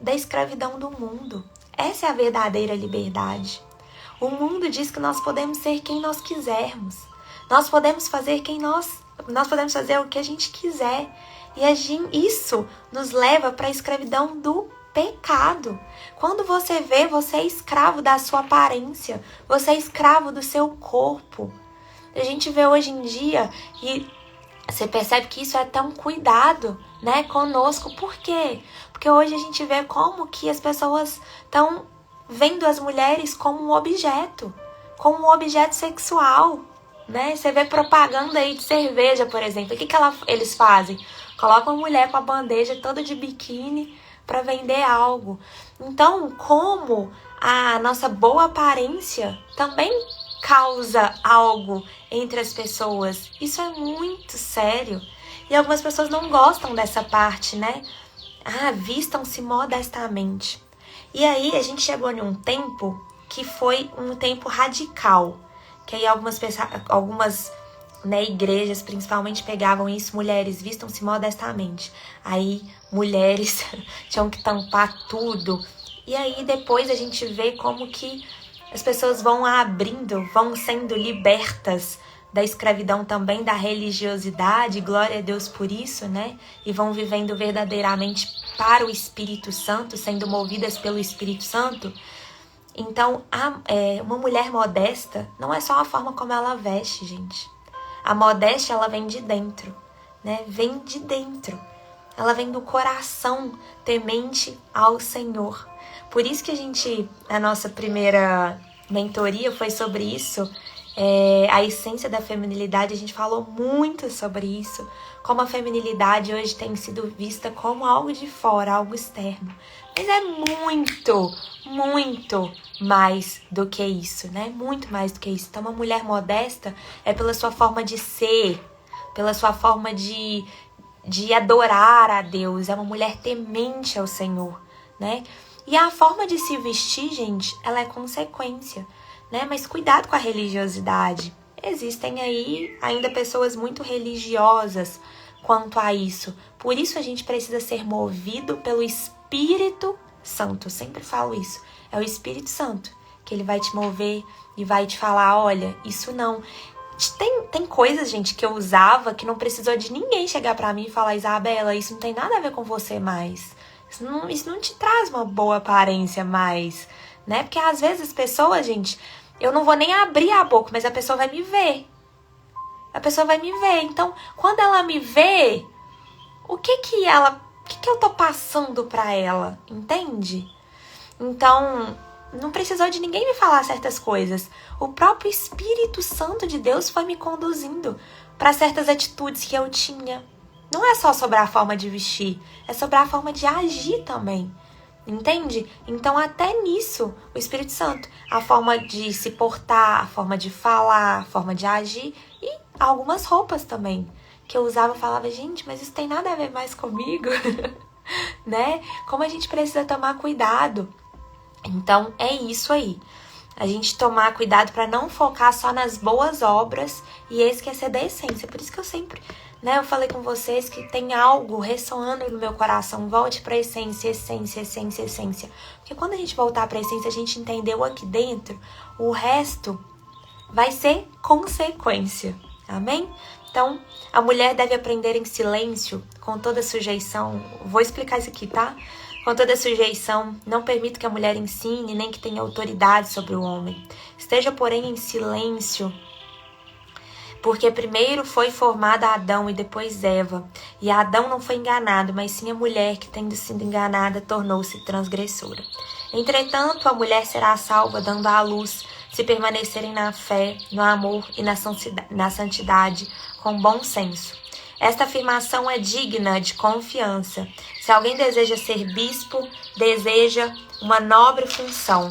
da escravidão do mundo. Essa é a verdadeira liberdade. O mundo diz que nós podemos ser quem nós quisermos. Nós podemos fazer o que a gente quiser. E isso nos leva para a escravidão do pecado. Quando você vê, você é escravo da sua aparência, você é escravo do seu corpo. A gente vê hoje em dia e você percebe que isso é tão cuidado, né, conosco. Por quê? Porque hoje a gente vê como que as pessoas estão vendo as mulheres como um objeto sexual, né? Você vê propaganda aí de cerveja, por exemplo. O que eles fazem? Colocam a mulher com a bandeja toda de biquíni para vender algo. Então, como a nossa boa aparência também causa algo entre as pessoas. Isso é muito sério. E algumas pessoas não gostam dessa parte, né? Vistam-se modestamente. E aí a gente chegou em um tempo que foi um tempo radical. Que aí algumas né, igrejas principalmente pegavam isso, mulheres vistam-se modestamente. Aí mulheres tinham que tampar tudo. E aí depois a gente vê como que as pessoas vão abrindo, vão sendo libertas da escravidão também, da religiosidade, glória a Deus por isso, né? E vão vivendo verdadeiramente para o Espírito Santo, sendo movidas pelo Espírito Santo. Então, uma mulher modesta não é só a forma como ela veste, gente. A modéstia, ela vem de dentro, né? Vem de dentro. Ela vem do coração temente ao Senhor. Por isso que a nossa primeira mentoria foi sobre isso, a essência da feminilidade. A gente falou muito sobre isso, como a feminilidade hoje tem sido vista como algo de fora, algo externo. Mas é muito, muito mais do que isso, né? Muito mais do que isso. Então, uma mulher modesta é pela sua forma de ser, pela sua forma de adorar a Deus. É uma mulher temente ao Senhor, né? E a forma de se vestir, gente, ela é consequência, né? Mas cuidado com a religiosidade. Existem aí ainda pessoas muito religiosas quanto a isso. Por isso a gente precisa ser movido pelo Espírito Santo. Eu sempre falo isso. É o Espírito Santo que ele vai te mover e vai te falar, olha, isso não. Tem coisas, gente, que eu usava que não precisou de ninguém chegar pra mim e falar, Isabela, isso não tem nada a ver com você mais. Isso não te traz uma boa aparência mais, né? Porque às vezes as pessoas, gente, eu não vou nem abrir a boca, mas a pessoa vai me ver. A pessoa vai me ver. Então, quando ela me vê, o que eu tô passando pra ela? Entende? Então, não precisou de ninguém me falar certas coisas. O próprio Espírito Santo de Deus foi me conduzindo para certas atitudes que eu tinha. Não é só sobre a forma de vestir, é sobre a forma de agir também. Entende? Então, até nisso, o Espírito Santo, a forma de se portar, a forma de falar, a forma de agir e algumas roupas também que eu usava, eu falava, gente, mas isso tem nada a ver mais comigo, né? Como a gente precisa tomar cuidado. Então, é isso aí. A gente tomar cuidado para não focar só nas boas obras e esquecer da essência. Por isso que eu sempre, né, eu falei com vocês que tem algo ressoando no meu coração. Volte para a essência, essência, essência, essência. Porque quando a gente voltar para a essência, a gente entendeu aqui dentro, o resto vai ser consequência. Amém? Então, a mulher deve aprender em silêncio, com toda sujeição. Vou explicar isso aqui, tá? Com toda sujeição, não permito que a mulher ensine, nem que tenha autoridade sobre o homem. Esteja, porém, em silêncio, porque primeiro foi formada Adão e depois Eva. E Adão não foi enganado, mas sim a mulher que, tendo sido enganada, tornou-se transgressora. Entretanto, a mulher será salva dando à luz, se permanecerem na fé, no amor e na santidade, com bom senso. Esta afirmação é digna de confiança. Se alguém deseja ser bispo, deseja uma nobre função.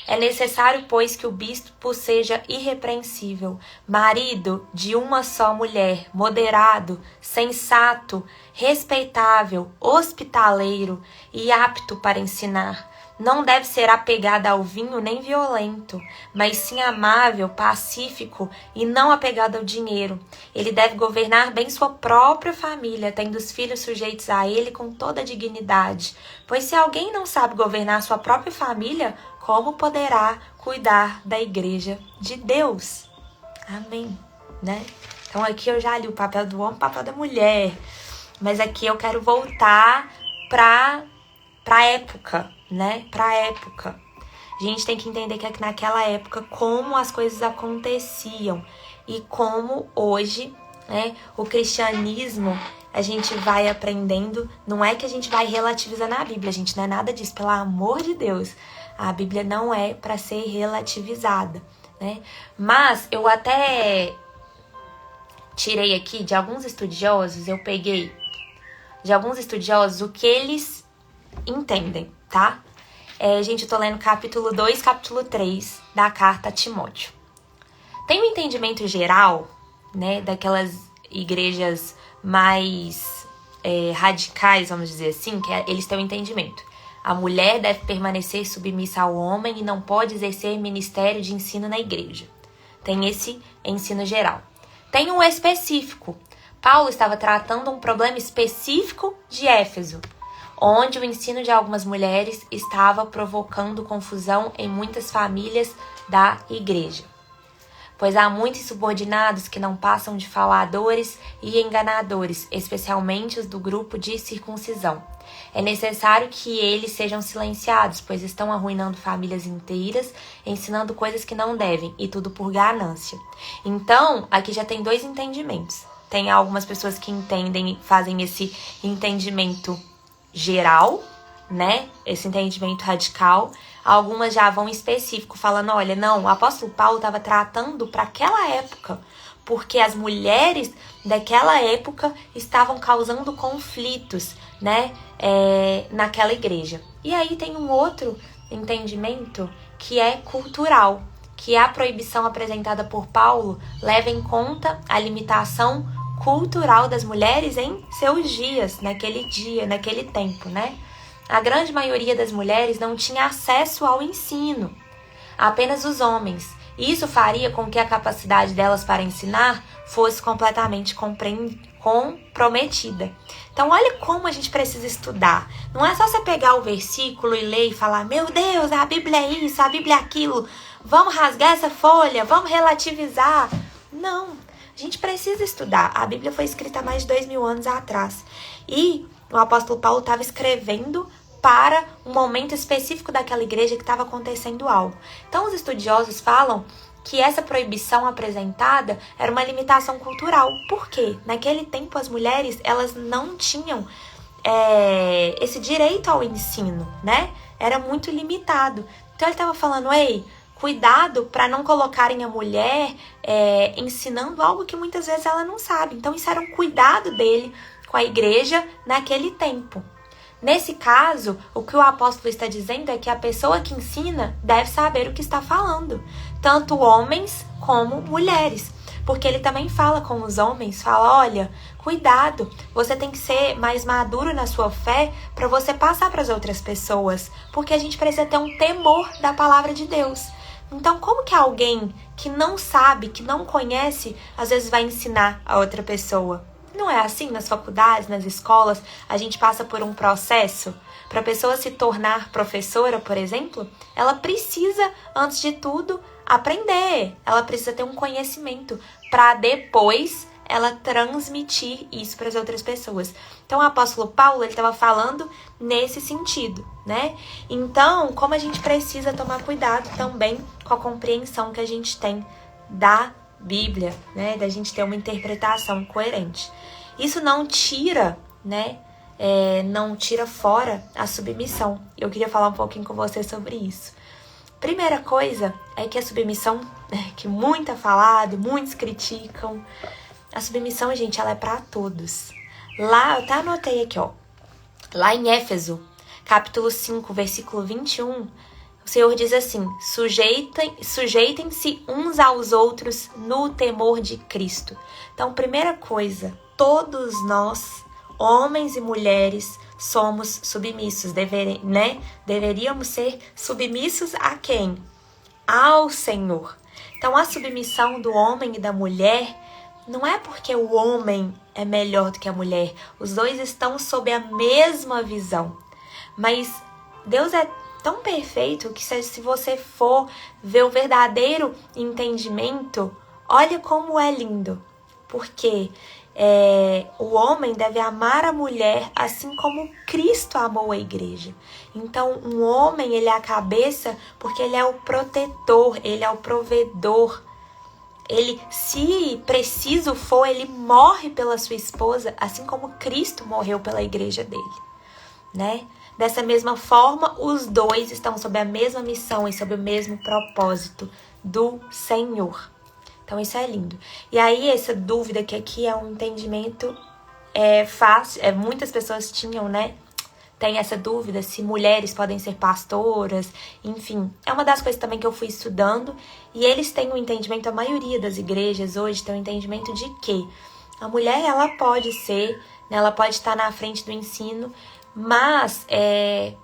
É necessário, pois, que o bispo seja irrepreensível, marido de uma só mulher, moderado, sensato, respeitável, hospitaleiro e apto para ensinar. Não deve ser apegado ao vinho nem violento, mas sim amável, pacífico e não apegado ao dinheiro. Ele deve governar bem sua própria família, tendo os filhos sujeitos a ele com toda a dignidade. Pois se alguém não sabe governar sua própria família, como poderá cuidar da igreja de Deus? Amém, né? Então aqui eu já li o papel do homem, o papel da mulher. Mas aqui eu quero voltar pra época, né? Pra época. A gente tem que entender que naquela época como as coisas aconteciam e como hoje, né, o cristianismo a gente vai aprendendo. Não é que a gente vai relativizando a Bíblia, gente, não é nada disso, pelo amor de Deus. A Bíblia não é para ser relativizada, né? Mas eu até tirei aqui de alguns estudiosos, eu peguei de alguns estudiosos o que eles entendem, tá? Gente, eu tô lendo capítulo 2, capítulo 3 da carta a Timóteo. Tem um entendimento geral, né, daquelas igrejas mais radicais, vamos dizer assim, que eles têm um entendimento. A mulher deve permanecer submissa ao homem e não pode exercer ministério de ensino na igreja. Tem esse ensino geral. tem um específico. Paulo estava tratando um problema específico de Éfeso, onde o ensino de algumas mulheres estava provocando confusão em muitas famílias da igreja. Pois há muitos subordinados que não passam de faladores e enganadores, especialmente os do grupo de circuncisão. É necessário que eles sejam silenciados, pois estão arruinando famílias inteiras, ensinando coisas que não devem, e tudo por ganância. Então, aqui já tem dois entendimentos. Tem algumas pessoas que entendem, fazem esse entendimento geral, né? Esse entendimento radical. Algumas já vão em específico, falando, olha, não, o apóstolo Paulo estava tratando para aquela época, porque as mulheres daquela época estavam causando conflitos, né? Naquela igreja. E aí tem um outro entendimento que é cultural, que a proibição apresentada por Paulo leva em conta a limitação cultural das mulheres em seus dias, naquele tempo, né? A grande maioria das mulheres não tinha acesso ao ensino, apenas os homens. Isso faria com que a capacidade delas para ensinar fosse completamente comprometida. Então, olha como a gente precisa estudar. Não é só você pegar o versículo e ler e falar, meu Deus, a Bíblia é isso, a Bíblia é aquilo, vamos rasgar essa folha, vamos relativizar. Não. A gente precisa estudar. A Bíblia foi escrita há mais de 2000 anos atrás. E o apóstolo Paulo estava escrevendo para um momento específico daquela igreja que estava acontecendo algo. Então, os estudiosos falam que essa proibição apresentada era uma limitação cultural. Por quê? Naquele tempo, as mulheres elas não tinham esse direito ao ensino, né? Era muito limitado. Então, ele estava falando, ei, cuidado para não colocarem a mulher ensinando algo que muitas vezes ela não sabe. Então, isso era um cuidado dele com a igreja naquele tempo. Nesse caso, o que o apóstolo está dizendo é que a pessoa que ensina deve saber o que está falando, tanto homens como mulheres. Porque ele também fala com os homens, fala, olha, cuidado, você tem que ser mais maduro na sua fé para você passar para as outras pessoas, porque a gente precisa ter um temor da palavra de Deus. Então, como que alguém que não sabe, que não conhece, às vezes vai ensinar a outra pessoa? Não é assim nas faculdades, nas escolas, a gente passa por um processo. Para a pessoa se tornar professora, por exemplo, ela precisa, antes de tudo, aprender. Ela precisa ter um conhecimento para depois ela transmitir isso para as outras pessoas. Então, o apóstolo Paulo, ele estava falando nesse sentido, né? Então, como a gente precisa tomar cuidado também com a compreensão que a gente tem da Bíblia, né? Da gente ter uma interpretação coerente. Isso não tira, né? Não tira fora a submissão. Eu queria falar um pouquinho com você sobre isso. Primeira coisa é que a submissão, que muito é falado, muitos criticam, a submissão, gente, ela é para todos. Lá, eu até anotei aqui, ó. Lá em Éfeso, capítulo 5, versículo 21, o Senhor diz assim, sujeitem-se uns aos outros no temor de Cristo. Então, primeira coisa, todos nós, homens e mulheres, somos submissos, né? Deveríamos ser submissos a quem? Ao Senhor. Então, a submissão do homem e da mulher não é porque o homem é melhor do que a mulher. Os dois estão sob a mesma visão. Mas Deus é tão perfeito que se você for ver o verdadeiro entendimento, olha como é lindo. Porque o homem deve amar a mulher assim como Cristo amou a igreja. Então, um homem, ele é a cabeça porque ele é o protetor, ele é o provedor. Ele, se preciso for, ele morre pela sua esposa, assim como Cristo morreu pela igreja dele, né? Dessa mesma forma, os dois estão sob a mesma missão e sob o mesmo propósito do Senhor. Então, isso é lindo. E aí, essa dúvida que aqui é um entendimento fácil, muitas pessoas tinham, né? Tem essa dúvida se mulheres podem ser pastoras, enfim. É uma das coisas também que eu fui estudando. E eles têm um entendimento, a maioria das igrejas hoje tem um entendimento de que a mulher, ela pode ser, né, ela pode estar na frente do ensino, mas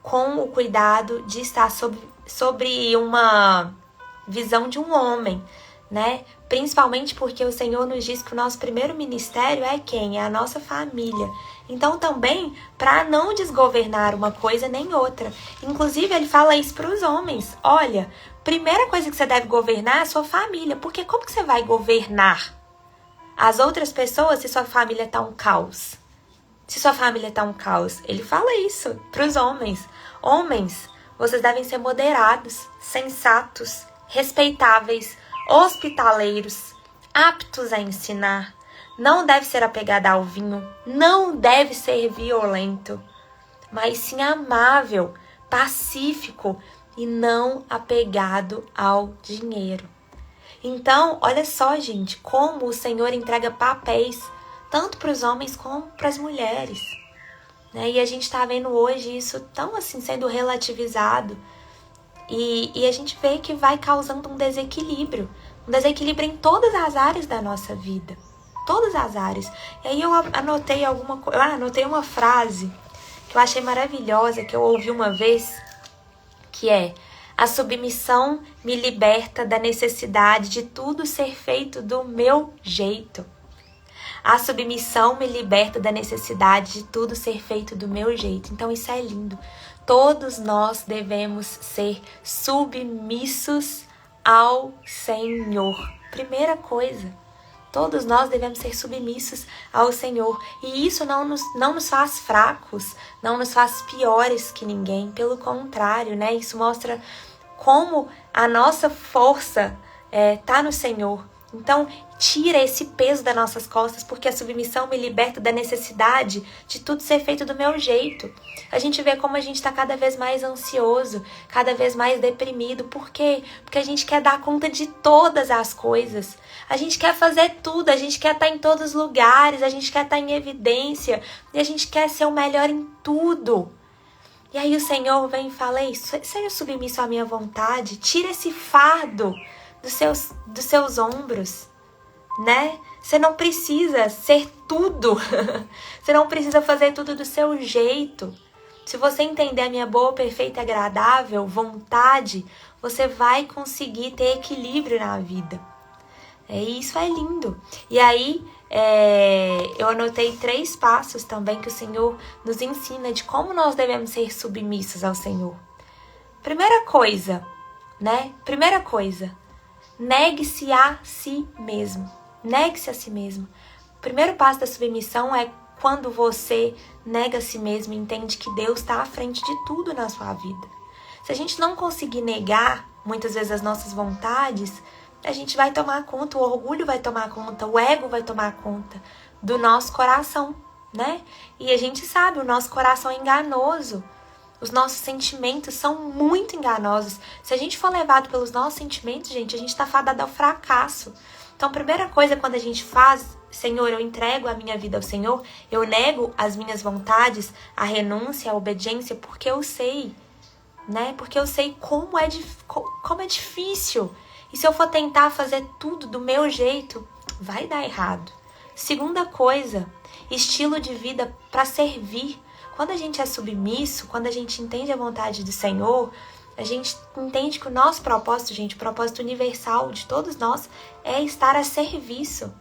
com o cuidado de estar sobre uma visão de um homem, né? Principalmente porque o Senhor nos diz que o nosso primeiro ministério é quem? É a nossa família. Então também para não desgovernar uma coisa nem outra. Inclusive ele fala isso para os homens. Olha, primeira coisa que você deve governar é a sua família. Porque como que você vai governar as outras pessoas se sua família tá um caos? Se sua família tá um caos. Ele fala isso para os homens. Homens, vocês devem ser moderados, sensatos, respeitáveis, hospitaleiros, aptos a ensinar. Não deve ser apegado ao vinho, não deve ser violento, mas sim amável, pacífico e não apegado ao dinheiro. Então, olha só, gente, como o Senhor entrega papéis tanto para os homens como para as mulheres, né? E a gente está vendo hoje isso tão assim sendo relativizado e a gente vê que vai causando um desequilíbrio em todas as áreas da nossa vida. Todas as áreas. E aí eu anotei uma frase que eu achei maravilhosa, que eu ouvi uma vez, que é: a submissão me liberta da necessidade de tudo ser feito do meu jeito. A submissão me liberta da necessidade de tudo ser feito do meu jeito. Então isso é lindo. Todos nós devemos ser submissos ao Senhor. Primeira coisa. Todos nós devemos ser submissos ao Senhor. E isso não nos faz fracos, não nos faz piores que ninguém. Pelo contrário, né? Isso mostra como a nossa força está no Senhor. Então, tira esse peso das nossas costas, porque a submissão me liberta da necessidade de tudo ser feito do meu jeito. A gente vê como a gente está cada vez mais ansioso, cada vez mais deprimido. Por quê? Porque a gente quer dar conta de todas as coisas. A gente quer fazer tudo, a gente quer estar em todos os lugares, a gente quer estar em evidência, e a gente quer ser o melhor em tudo. E aí o Senhor vem e fala: seja submisso à minha vontade, tira esse fardo dos seus ombros, né? Você não precisa ser tudo. Você não precisa fazer tudo do seu jeito. Se você entender a minha boa, perfeita e agradável vontade, você vai conseguir ter equilíbrio na vida. E isso é lindo. E aí, eu anotei 3 passos também que o Senhor nos ensina de como nós devemos ser submissos ao Senhor. Primeira coisa, negue-se a si mesmo. Negue-se a si mesmo. O primeiro passo da submissão é quando você nega a si mesmo e entende que Deus está à frente de tudo na sua vida. Se a gente não conseguir negar, muitas vezes, as nossas vontades, a gente vai tomar conta, o orgulho vai tomar conta, o ego vai tomar conta do nosso coração, né? E a gente sabe, o nosso coração é enganoso. Os nossos sentimentos são muito enganosos. Se a gente for levado pelos nossos sentimentos, gente, a gente está fadado ao fracasso. Então, a primeira coisa quando a gente faz: Senhor, eu entrego a minha vida ao Senhor, eu nego as minhas vontades, a renúncia, a obediência, porque eu sei, né? Porque eu sei como é difícil. E se eu for tentar fazer tudo do meu jeito, vai dar errado. Segunda coisa, estilo de vida para servir. Quando a gente é submisso, quando a gente entende a vontade do Senhor, a gente entende que o nosso propósito, gente, o propósito universal de todos nós é estar a serviço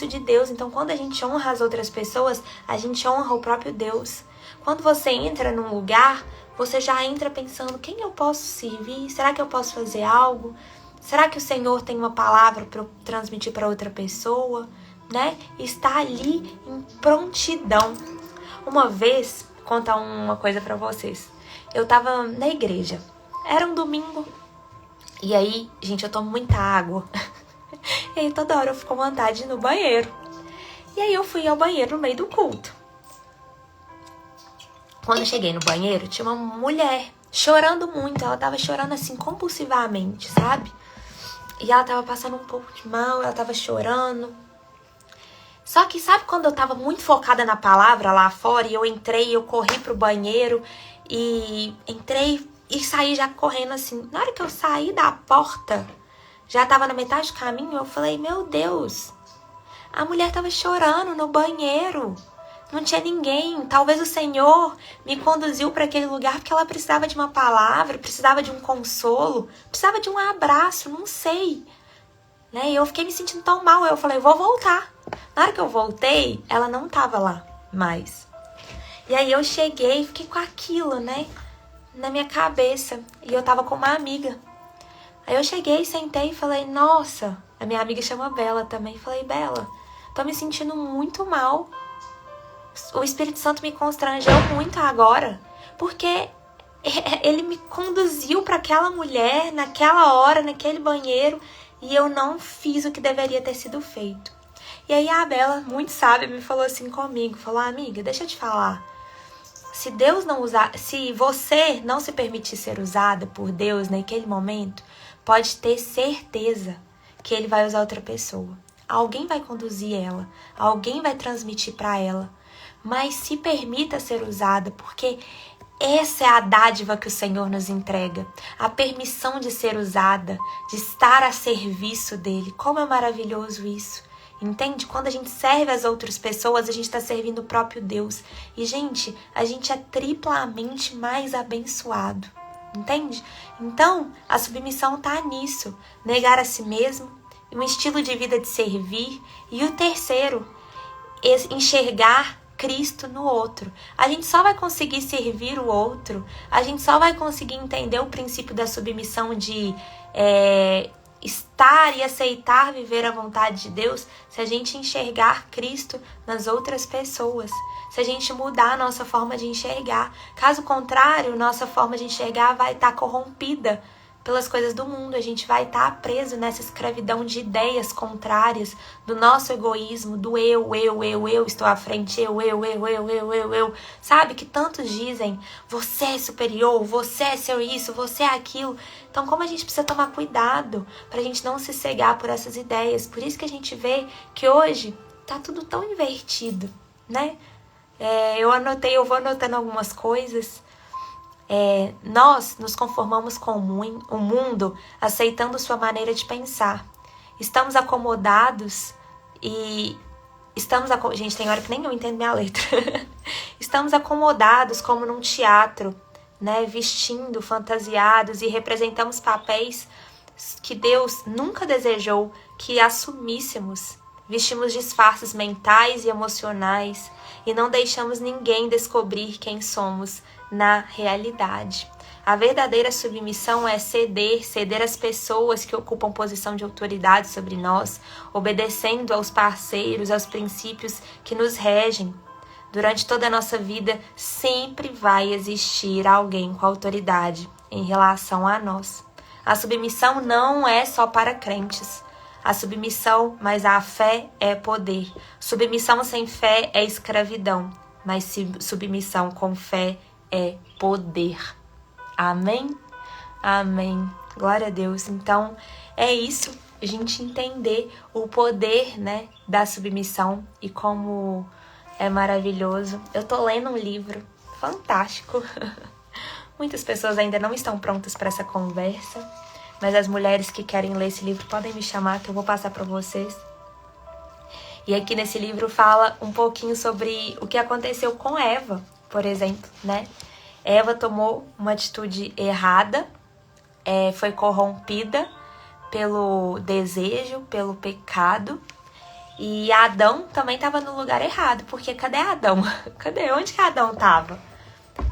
de Deus. Então, quando a gente honra as outras pessoas, a gente honra o próprio Deus. Quando você entra num lugar, você já entra pensando: quem eu posso servir? Será que eu posso fazer algo? Será que o Senhor tem uma palavra para eu transmitir para outra pessoa? Né? Está ali em prontidão. Uma vez, vou contar uma coisa para vocês. Eu tava na igreja. Era um domingo. E aí, gente, eu tomo muita água. E aí toda hora eu fico com vontade de ir no banheiro. E aí eu fui ao banheiro no meio do culto. Quando eu cheguei no banheiro, tinha uma mulher chorando muito. Ela tava chorando assim compulsivamente, sabe? E ela tava passando um pouco de mal, ela tava chorando. Só que sabe quando eu tava muito focada na palavra lá fora, e eu corri pro banheiro, e entrei e saí já correndo assim. Na hora que eu saí da porta, já tava na metade do caminho, eu falei: meu Deus, a mulher tava chorando no banheiro. Não tinha ninguém. Talvez o Senhor me conduziu para aquele lugar porque ela precisava de uma palavra, precisava de um consolo, precisava de um abraço, não sei. né? E eu fiquei me sentindo tão mal, eu falei, vou voltar. Na hora que eu voltei, ela não tava lá mais. E aí eu cheguei e fiquei com aquilo, né, na minha cabeça. E eu tava com uma amiga. Aí eu cheguei, sentei e falei, nossa, a minha amiga chama Bela também. Falei, Bela, tô me sentindo muito mal. O Espírito Santo me constrangeu muito agora, porque ele me conduziu para aquela mulher, naquela hora, naquele banheiro, e eu não fiz o que deveria ter sido feito. E aí a Bela, muito sábia, me falou assim comigo, falou, amiga, deixa eu te falar, se Deus não usar, se você não se permitir ser usada por Deus naquele momento, pode ter certeza que Ele vai usar outra pessoa. Alguém vai conduzir ela, alguém vai transmitir para ela, mas se permita ser usada, porque essa é a dádiva que o Senhor nos entrega, a permissão de ser usada, de estar a serviço dEle. Como é maravilhoso isso, entende? Quando a gente serve as outras pessoas, a gente está servindo o próprio Deus. E, gente, a gente é triplamente mais abençoado, entende? Então, a submissão está nisso, negar a si mesmo, um estilo de vida de servir. E o terceiro, enxergar Cristo no outro. A gente só vai conseguir servir o outro, a gente só vai conseguir entender o princípio da submissão de estar e aceitar viver a vontade de Deus se a gente enxergar Cristo nas outras pessoas, se a gente mudar a nossa forma de enxergar. Caso contrário, nossa forma de enxergar vai estar corrompida pelas coisas do mundo, a gente vai estar preso nessa escravidão de ideias contrárias, do nosso egoísmo, do eu estou à frente, eu, sabe? Que tantos dizem, você é superior, você é seu isso, você é aquilo. Então, como a gente precisa tomar cuidado pra gente não se cegar por essas ideias. Por isso que a gente vê que hoje tá tudo tão invertido, né? Eu vou anotando algumas coisas. Nós nos conformamos com o mundo, aceitando sua maneira de pensar. Estamos acomodados e gente, tem hora que nem eu entendo minha letra. Estamos acomodados como num teatro, né, vestindo, fantasiados, e representamos papéis que Deus nunca desejou que assumíssemos. Vestimos disfarces mentais e emocionais e não deixamos ninguém descobrir quem somos na realidade. A verdadeira submissão é ceder às pessoas que ocupam posição de autoridade sobre nós, obedecendo aos parceiros, aos princípios que nos regem. Durante toda a nossa vida, sempre vai existir alguém com autoridade em relação a nós. A submissão não é só para crentes. A submissão, mas a fé é poder. Submissão sem fé é escravidão, mas submissão com fé é poder. Amém? Amém. Glória a Deus. Então, é isso. A gente entender o poder, né, da submissão e como é maravilhoso. Eu tô lendo um livro fantástico. Muitas pessoas ainda não estão prontas para essa conversa, mas as mulheres que querem ler esse livro podem me chamar, que eu vou passar para vocês. E aqui nesse livro fala um pouquinho sobre o que aconteceu com Eva, por exemplo, né? Eva tomou uma atitude errada, foi corrompida pelo desejo, pelo pecado. E Adão também estava no lugar errado, porque cadê Adão? Onde que Adão estava?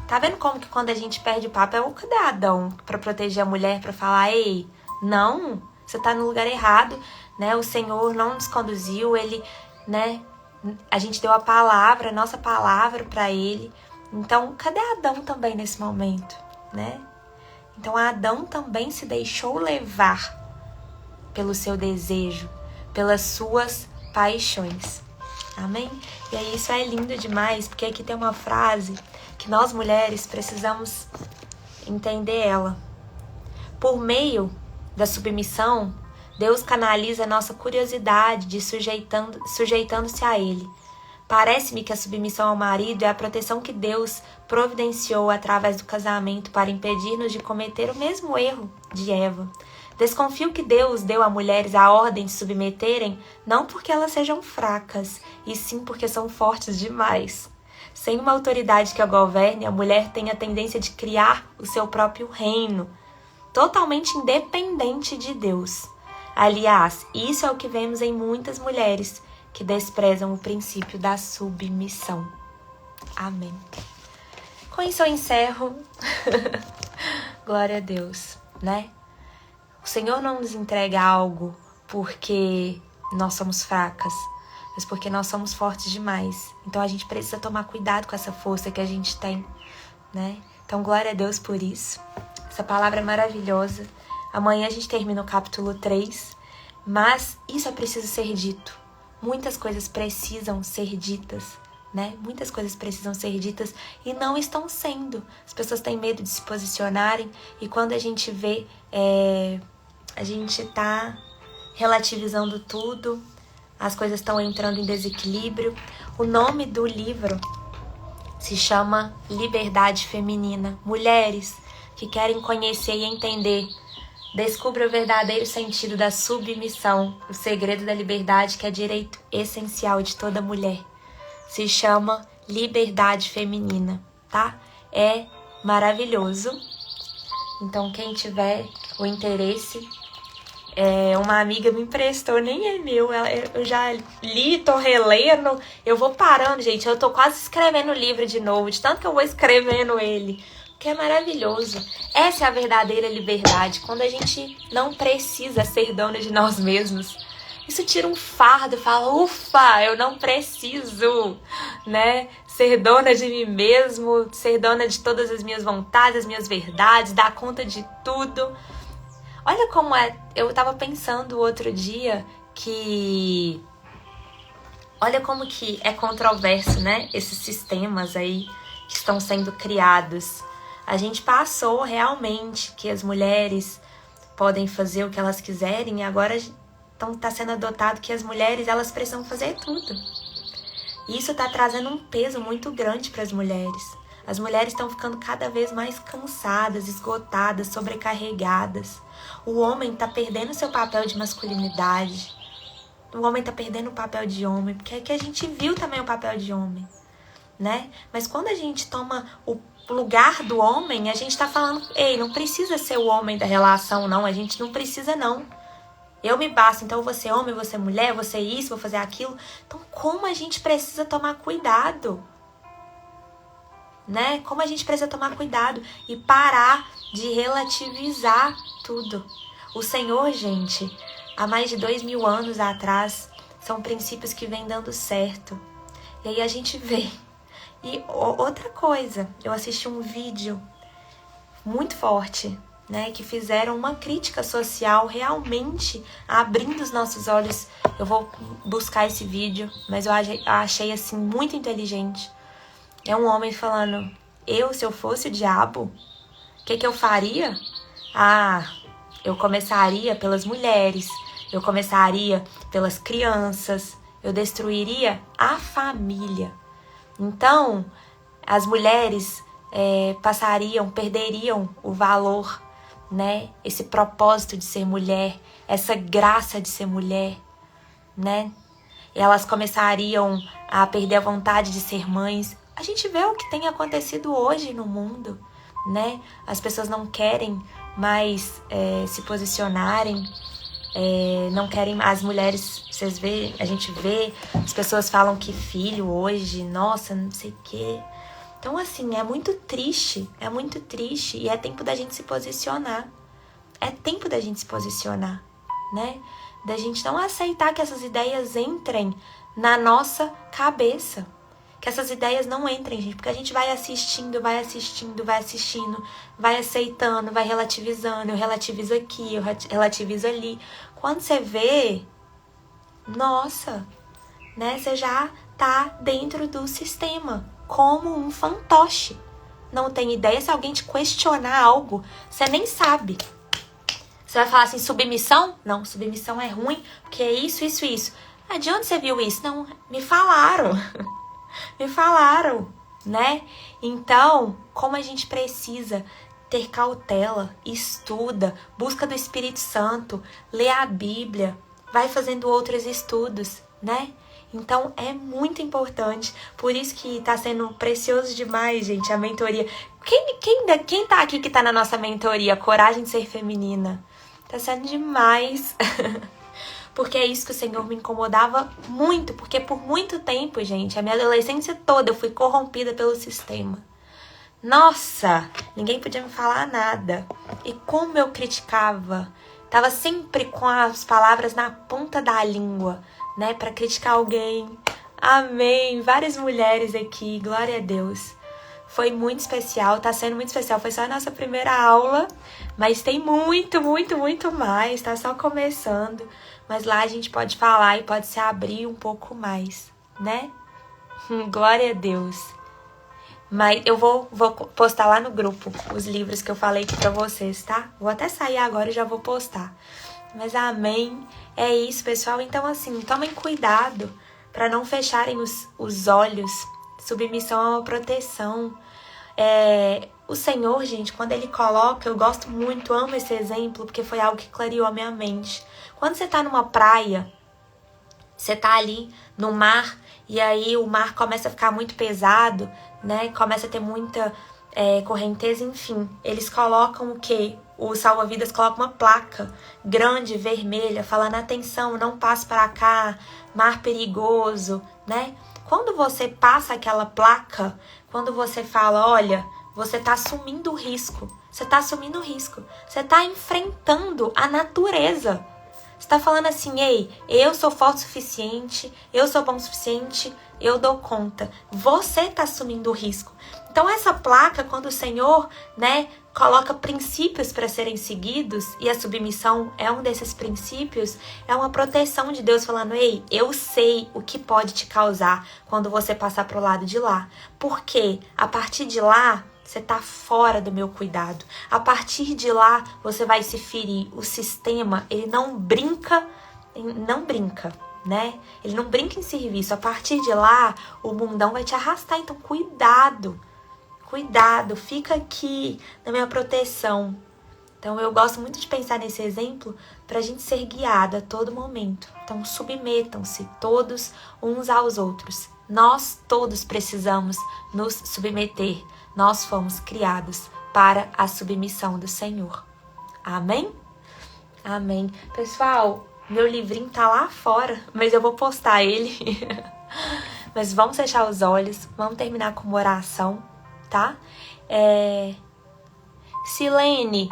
Tá vendo como que quando a gente perde o papel, cadê Adão para proteger a mulher, para falar, ei, não, você tá no lugar errado, né? O Senhor não nos conduziu, Ele, né? A gente deu a palavra, a nossa palavra para Ele. Então, cadê Adão também nesse momento, né? Então, Adão também se deixou levar pelo seu desejo, pelas suas paixões. Amém? E aí isso é lindo demais, porque aqui tem uma frase que nós mulheres precisamos entender ela. Por meio da submissão, Deus canaliza a nossa curiosidade de sujeitando-se a Ele. Parece-me que a submissão ao marido é a proteção que Deus providenciou através do casamento para impedir-nos de cometer o mesmo erro de Eva. Desconfio que Deus deu a mulheres a ordem de submeterem, não porque elas sejam fracas, e sim porque são fortes demais. Sem uma autoridade que a governe, a mulher tem a tendência de criar o seu próprio reino, totalmente independente de Deus. Aliás, isso é o que vemos em muitas mulheres que desprezam o princípio da submissão. Amém. Com isso eu encerro. Glória a Deus, né? O Senhor não nos entrega algo porque nós somos fracas, mas porque nós somos fortes demais. Então a gente precisa tomar cuidado com essa força que a gente tem, né? Então glória a Deus por isso. Essa palavra é maravilhosa. Amanhã a gente termina o capítulo 3, mas isso é preciso ser dito. Muitas coisas precisam ser ditas, né? Muitas coisas precisam ser ditas e não estão sendo. As pessoas têm medo de se posicionarem e quando a gente vê, a gente tá relativizando tudo, as coisas estão entrando em desequilíbrio. O nome do livro se chama Liberdade Feminina. Mulheres que querem conhecer e entender, descubra o verdadeiro sentido da submissão, o segredo da liberdade que é direito essencial de toda mulher. Se chama Liberdade Feminina, tá? É maravilhoso. Então, quem tiver o interesse, uma amiga me emprestou, nem é meu, eu já li, tô relendo, eu vou parando, gente, eu tô quase escrevendo o livro de novo, de tanto que eu vou escrevendo ele, que é maravilhoso. Essa é a verdadeira liberdade, quando a gente não precisa ser dona de nós mesmos. Isso tira um fardo, fala, ufa, eu não preciso, né, ser dona de mim mesmo, ser dona de todas as minhas vontades, as minhas verdades, dar conta de tudo. Olha como eu tava pensando outro dia que, olha como que é controverso, né, esses sistemas aí que estão sendo criados. A gente passou realmente que as mulheres podem fazer o que elas quiserem e agora tá sendo adotado que as mulheres, elas precisam fazer tudo. E isso tá trazendo um peso muito grande para as mulheres. As mulheres estão ficando cada vez mais cansadas, esgotadas, sobrecarregadas. O homem tá perdendo seu papel de masculinidade. O homem tá perdendo o papel de homem, porque é que a gente viu também o papel de homem, né? Mas quando a gente toma o lugar do homem, a gente tá falando, ei, não precisa ser o homem da relação, não. A gente não precisa, não. Eu me basto, então eu vou ser homem, vou ser mulher, vou ser isso, vou fazer aquilo. Então, como a gente precisa tomar cuidado, né? Como a gente precisa tomar cuidado e parar de relativizar tudo. O Senhor, gente, há mais de 2000 anos atrás, são princípios que vêm dando certo. E aí a gente vê. E outra coisa, eu assisti um vídeo muito forte, né, que fizeram uma crítica social realmente abrindo os nossos olhos. Eu vou buscar esse vídeo, mas eu achei assim muito inteligente. É um homem falando, se eu fosse o diabo, o que eu faria? Eu começaria pelas mulheres, eu começaria pelas crianças, eu destruiria a família. Então, as mulheres perderiam o valor, né? Esse propósito de ser mulher, essa graça de ser mulher, né? Elas começariam a perder a vontade de ser mães. A gente vê o que tem acontecido hoje no mundo, né? As pessoas não querem mais se posicionarem, não querem, as mulheres, a gente vê, as pessoas falam que filho hoje, nossa, não sei o quê. Então, assim, é muito triste e é tempo da gente se posicionar. É tempo da gente se posicionar, né? Da gente não aceitar que essas ideias entrem na nossa cabeça. Que essas ideias não entrem, gente, porque a gente vai assistindo, vai aceitando, vai relativizando, eu relativizo aqui, eu relativizo ali. Quando você vê, nossa, né, você já tá dentro do sistema, como um fantoche. Não tem ideia, se alguém te questionar algo, você nem sabe. Você vai falar assim, submissão? Não, submissão é ruim, porque é isso. De onde você viu isso? Não, me falaram. Me falaram, né? Então, como a gente precisa ter cautela, estuda, busca do Espírito Santo, lê a Bíblia, vai fazendo outros estudos, né? Então, é muito importante. Por isso que tá sendo precioso demais, gente, a mentoria. Quem tá aqui que tá na nossa mentoria? Coragem de Ser Feminina. Tá sendo demais. Porque é isso que o Senhor me incomodava muito. Porque por muito tempo, gente, a minha adolescência toda eu fui corrompida pelo sistema. Nossa, ninguém podia me falar nada. E como eu criticava. Tava sempre com as palavras na ponta da língua, né? Pra criticar alguém. Amém. Várias mulheres aqui, glória a Deus. Foi muito especial, tá sendo muito especial. Foi só a nossa primeira aula, mas tem muito, muito, muito mais. Tá só começando. Mas lá a gente pode falar e pode se abrir um pouco mais, né? Glória a Deus. Mas eu vou postar lá no grupo os livros que eu falei aqui pra vocês, tá? Vou até sair agora e já vou postar. Mas amém. É isso, pessoal. Então, assim, tomem cuidado para não fecharem os olhos. Submissão é uma proteção. O Senhor, gente, quando Ele coloca, eu gosto muito, amo esse exemplo, porque foi algo que clareou a minha mente. Quando você tá numa praia, você tá ali no mar, e aí o mar começa a ficar muito pesado, né? Começa a ter muita correnteza, enfim. Eles colocam o quê? Os salva-vidas colocam uma placa grande, vermelha, falando: atenção, não passe para cá, mar perigoso, né? Quando você passa aquela placa, quando você fala: olha, você tá assumindo o risco, você tá assumindo o risco, você tá enfrentando a natureza. Você tá falando assim: ei, eu sou forte o suficiente, eu sou bom o suficiente, eu dou conta. Você tá assumindo o risco. Então essa placa, quando o Senhor, né, coloca princípios para serem seguidos, e a submissão é um desses princípios, é uma proteção de Deus falando: ei, eu sei o que pode te causar quando você passar pro lado de lá. Porque a partir de lá, você tá fora do meu cuidado. A partir de lá, você vai se ferir. O sistema, ele não brinca, né? Ele não brinca em serviço. A partir de lá, o mundão vai te arrastar. Então, cuidado. Cuidado, fica aqui na minha proteção. Então, eu gosto muito de pensar nesse exemplo pra gente ser guiado a todo momento. Então, submetam-se todos uns aos outros. Nós todos precisamos nos submeter. Nós fomos criados para a submissão do Senhor. Amém? Amém. Pessoal, meu livrinho tá lá fora, mas eu vou postar ele. Mas vamos fechar os olhos, vamos terminar com uma oração, tá? Silene,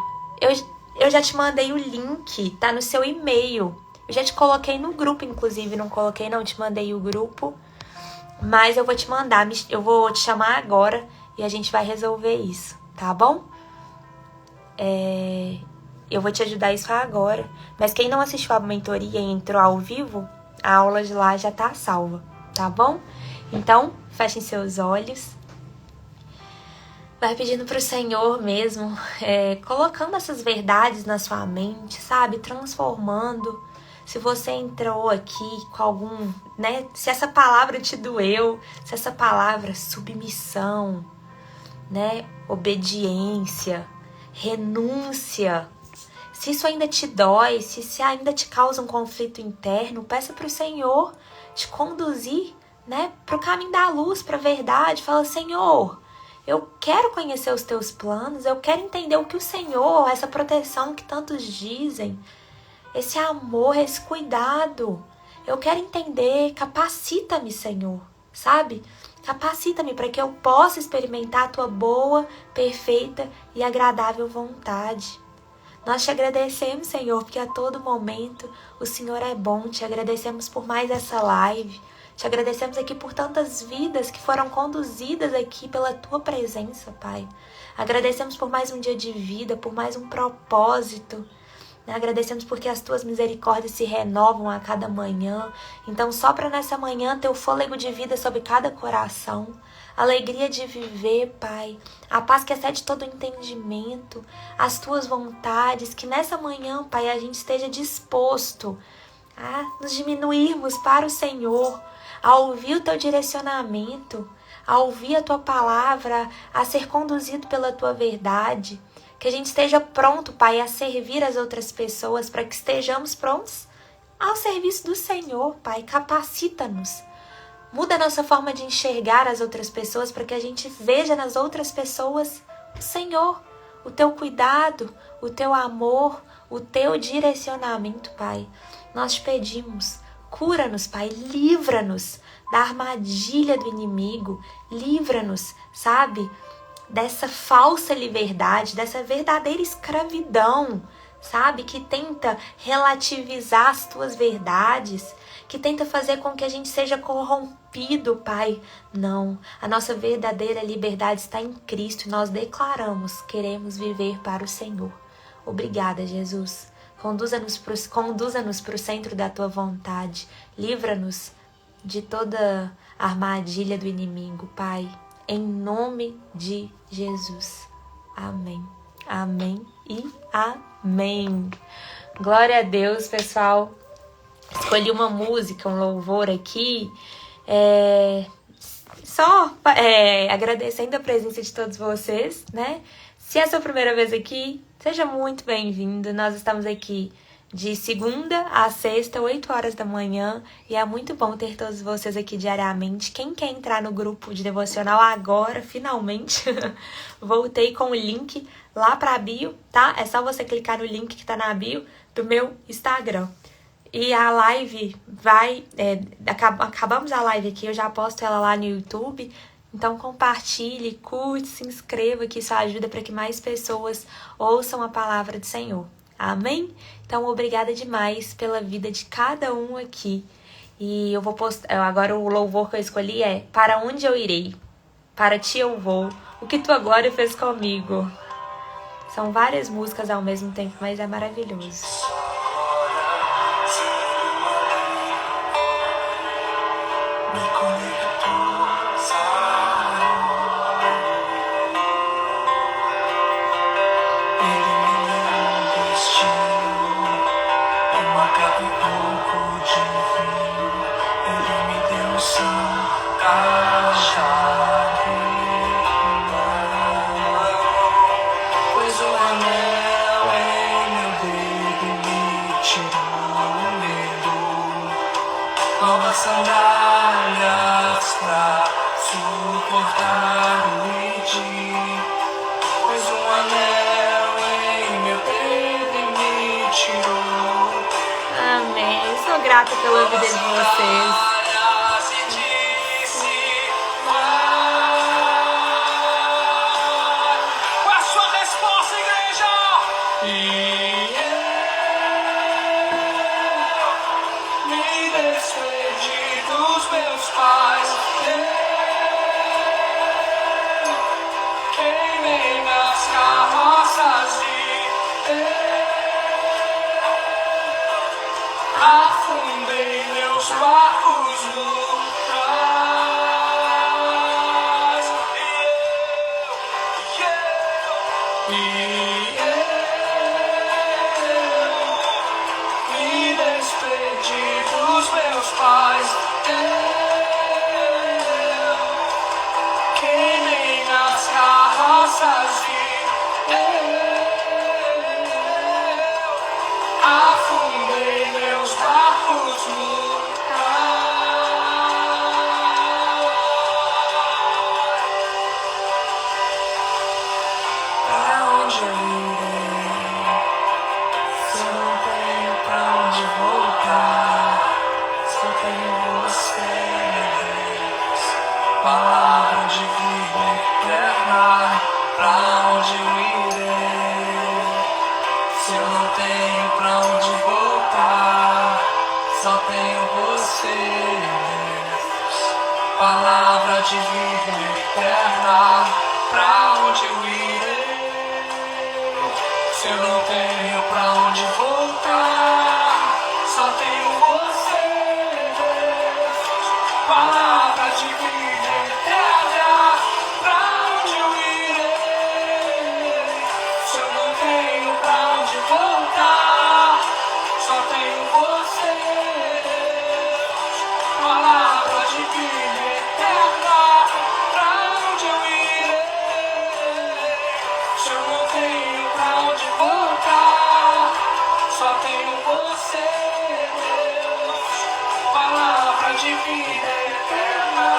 eu já te mandei o link, tá no seu e-mail. Eu já te coloquei no grupo, inclusive, não coloquei não, te mandei o grupo. Mas eu vou te mandar, eu vou te chamar agora e a gente vai resolver isso, tá bom? Eu vou te ajudar isso agora. Mas quem não assistiu a mentoria e entrou ao vivo, a aula de lá já tá salva, tá bom? Então, fechem seus olhos. Vai pedindo pro Senhor mesmo, colocando essas verdades na sua mente, sabe? Transformando. Se você entrou aqui com algum, né? Se essa palavra te doeu, se essa palavra submissão, né? Obediência, renúncia, se isso ainda te dói, se isso ainda te causa um conflito interno, peça pro Senhor te conduzir, né? Pro caminho da luz, pra verdade. Fala: Senhor, eu quero conhecer os teus planos, eu quero entender o que o Senhor, essa proteção que tantos dizem, esse amor, esse cuidado, eu quero entender. Capacita-me, Senhor, sabe? Capacita-me para que eu possa experimentar a tua boa, perfeita e agradável vontade. Nós te agradecemos, Senhor, porque a todo momento o Senhor é bom. Te agradecemos por mais essa live. Te agradecemos aqui por tantas vidas que foram conduzidas aqui pela tua presença, Pai. Agradecemos por mais um dia de vida, por mais um propósito. Agradecemos porque as tuas misericórdias se renovam a cada manhã. Então sopra nessa manhã teu fôlego de vida sobre cada coração. Alegria de viver, Pai. A paz que excede todo entendimento. As tuas vontades. Que nessa manhã, Pai, a gente esteja disposto a nos diminuirmos para o Senhor, a ouvir o teu direcionamento, a ouvir a tua palavra, a ser conduzido pela tua verdade. Que a gente esteja pronto, Pai, a servir as outras pessoas, para que estejamos prontos ao serviço do Senhor, Pai. Capacita-nos. Muda a nossa forma de enxergar as outras pessoas, para que a gente veja nas outras pessoas o Senhor, o teu cuidado, o teu amor, o teu direcionamento, Pai. Nós te pedimos, cura-nos, Pai, livra-nos da armadilha do inimigo, livra-nos, sabe, dessa falsa liberdade, dessa verdadeira escravidão, sabe, que tenta relativizar as tuas verdades, que tenta fazer com que a gente seja corrompido, Pai. Não, a nossa verdadeira liberdade está em Cristo e nós declaramos, queremos viver para o Senhor. Obrigada, Jesus. Conduza-nos para o centro da tua vontade. Livra-nos de toda armadilha do inimigo, Pai. Em nome de Jesus. Amém. Amém e amém. Glória a Deus, pessoal. Escolhi uma música, um louvor aqui. Agradecendo a presença de todos vocês, né? Se é a sua primeira vez aqui, seja muito bem-vindo. Nós estamos aqui de segunda a sexta, 8 horas da manhã. E é muito bom ter todos vocês aqui diariamente. Quem quer entrar no grupo de devocional agora, finalmente, voltei com o link lá para a bio, tá? É só você clicar no link que tá na bio do meu Instagram. E a live vai... acabamos a live aqui, eu já posto ela lá no YouTube. Então compartilhe, curte, se inscreva, que isso ajuda para que mais pessoas ouçam a palavra do Senhor. Amém? Então obrigada demais pela vida de cada um aqui. E eu vou postar... Agora o louvor que eu escolhi é Para onde eu irei? Para ti eu vou. O que tua glória fez comigo? São várias músicas ao mesmo tempo, mas é maravilhoso. Sandálias pra suportar o medir, pois um anel em meu dedo me tirou. Amém. Sou grata pela vida de vocês. Qual a sua resposta, igreja? Meus pais, queimei nas carroças e afundei meus barcos no cais. Me despedi dos meus pais. Queimei nas carroças e afundei meus barcos no cais. Pra onde eu irei? Se eu não tenho pra onde voltar, só tenho você. Palavra de vida eterna, pra onde eu irei? Se eu não tenho pra onde voltar, só tenho você. Palavra de vida eterna, pra onde eu irei? Se eu não tenho pra onde voltar, só tenho você. Palavra de vida eterna, pra onde eu irei? Se eu não tenho pra onde voltar, só tenho você. Palavra de vida eterna, pra onde eu irei? Se eu não tenho pra onde voltar, só tenho você. Palavra de vida eterna.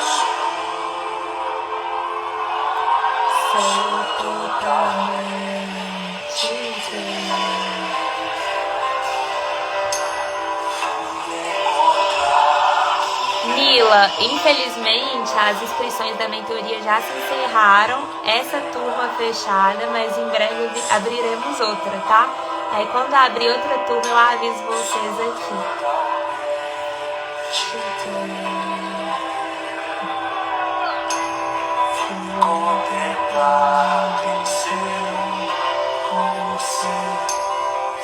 Sou totalmente teu. Camila, infelizmente as inscrições da mentoria já se encerraram, essa turma fechada, mas em breve abriremos outra, tá? Aí quando abrir outra turma eu aviso vocês aqui. Contemplar, ser um com você,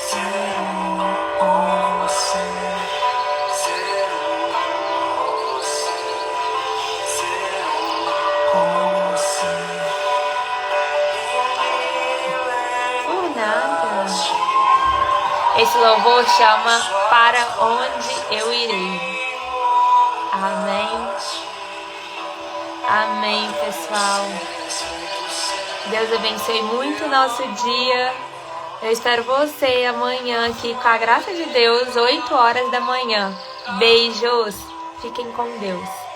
ser um com você, ser um com você, ser um com você. Por nada. Esse louvor chama Para Onde Eu Irei. Amém. Amém, pessoal. Deus abençoe muito o nosso dia. Eu espero você amanhã aqui, com a graça de Deus, 8 horas da manhã. Beijos. Fiquem com Deus.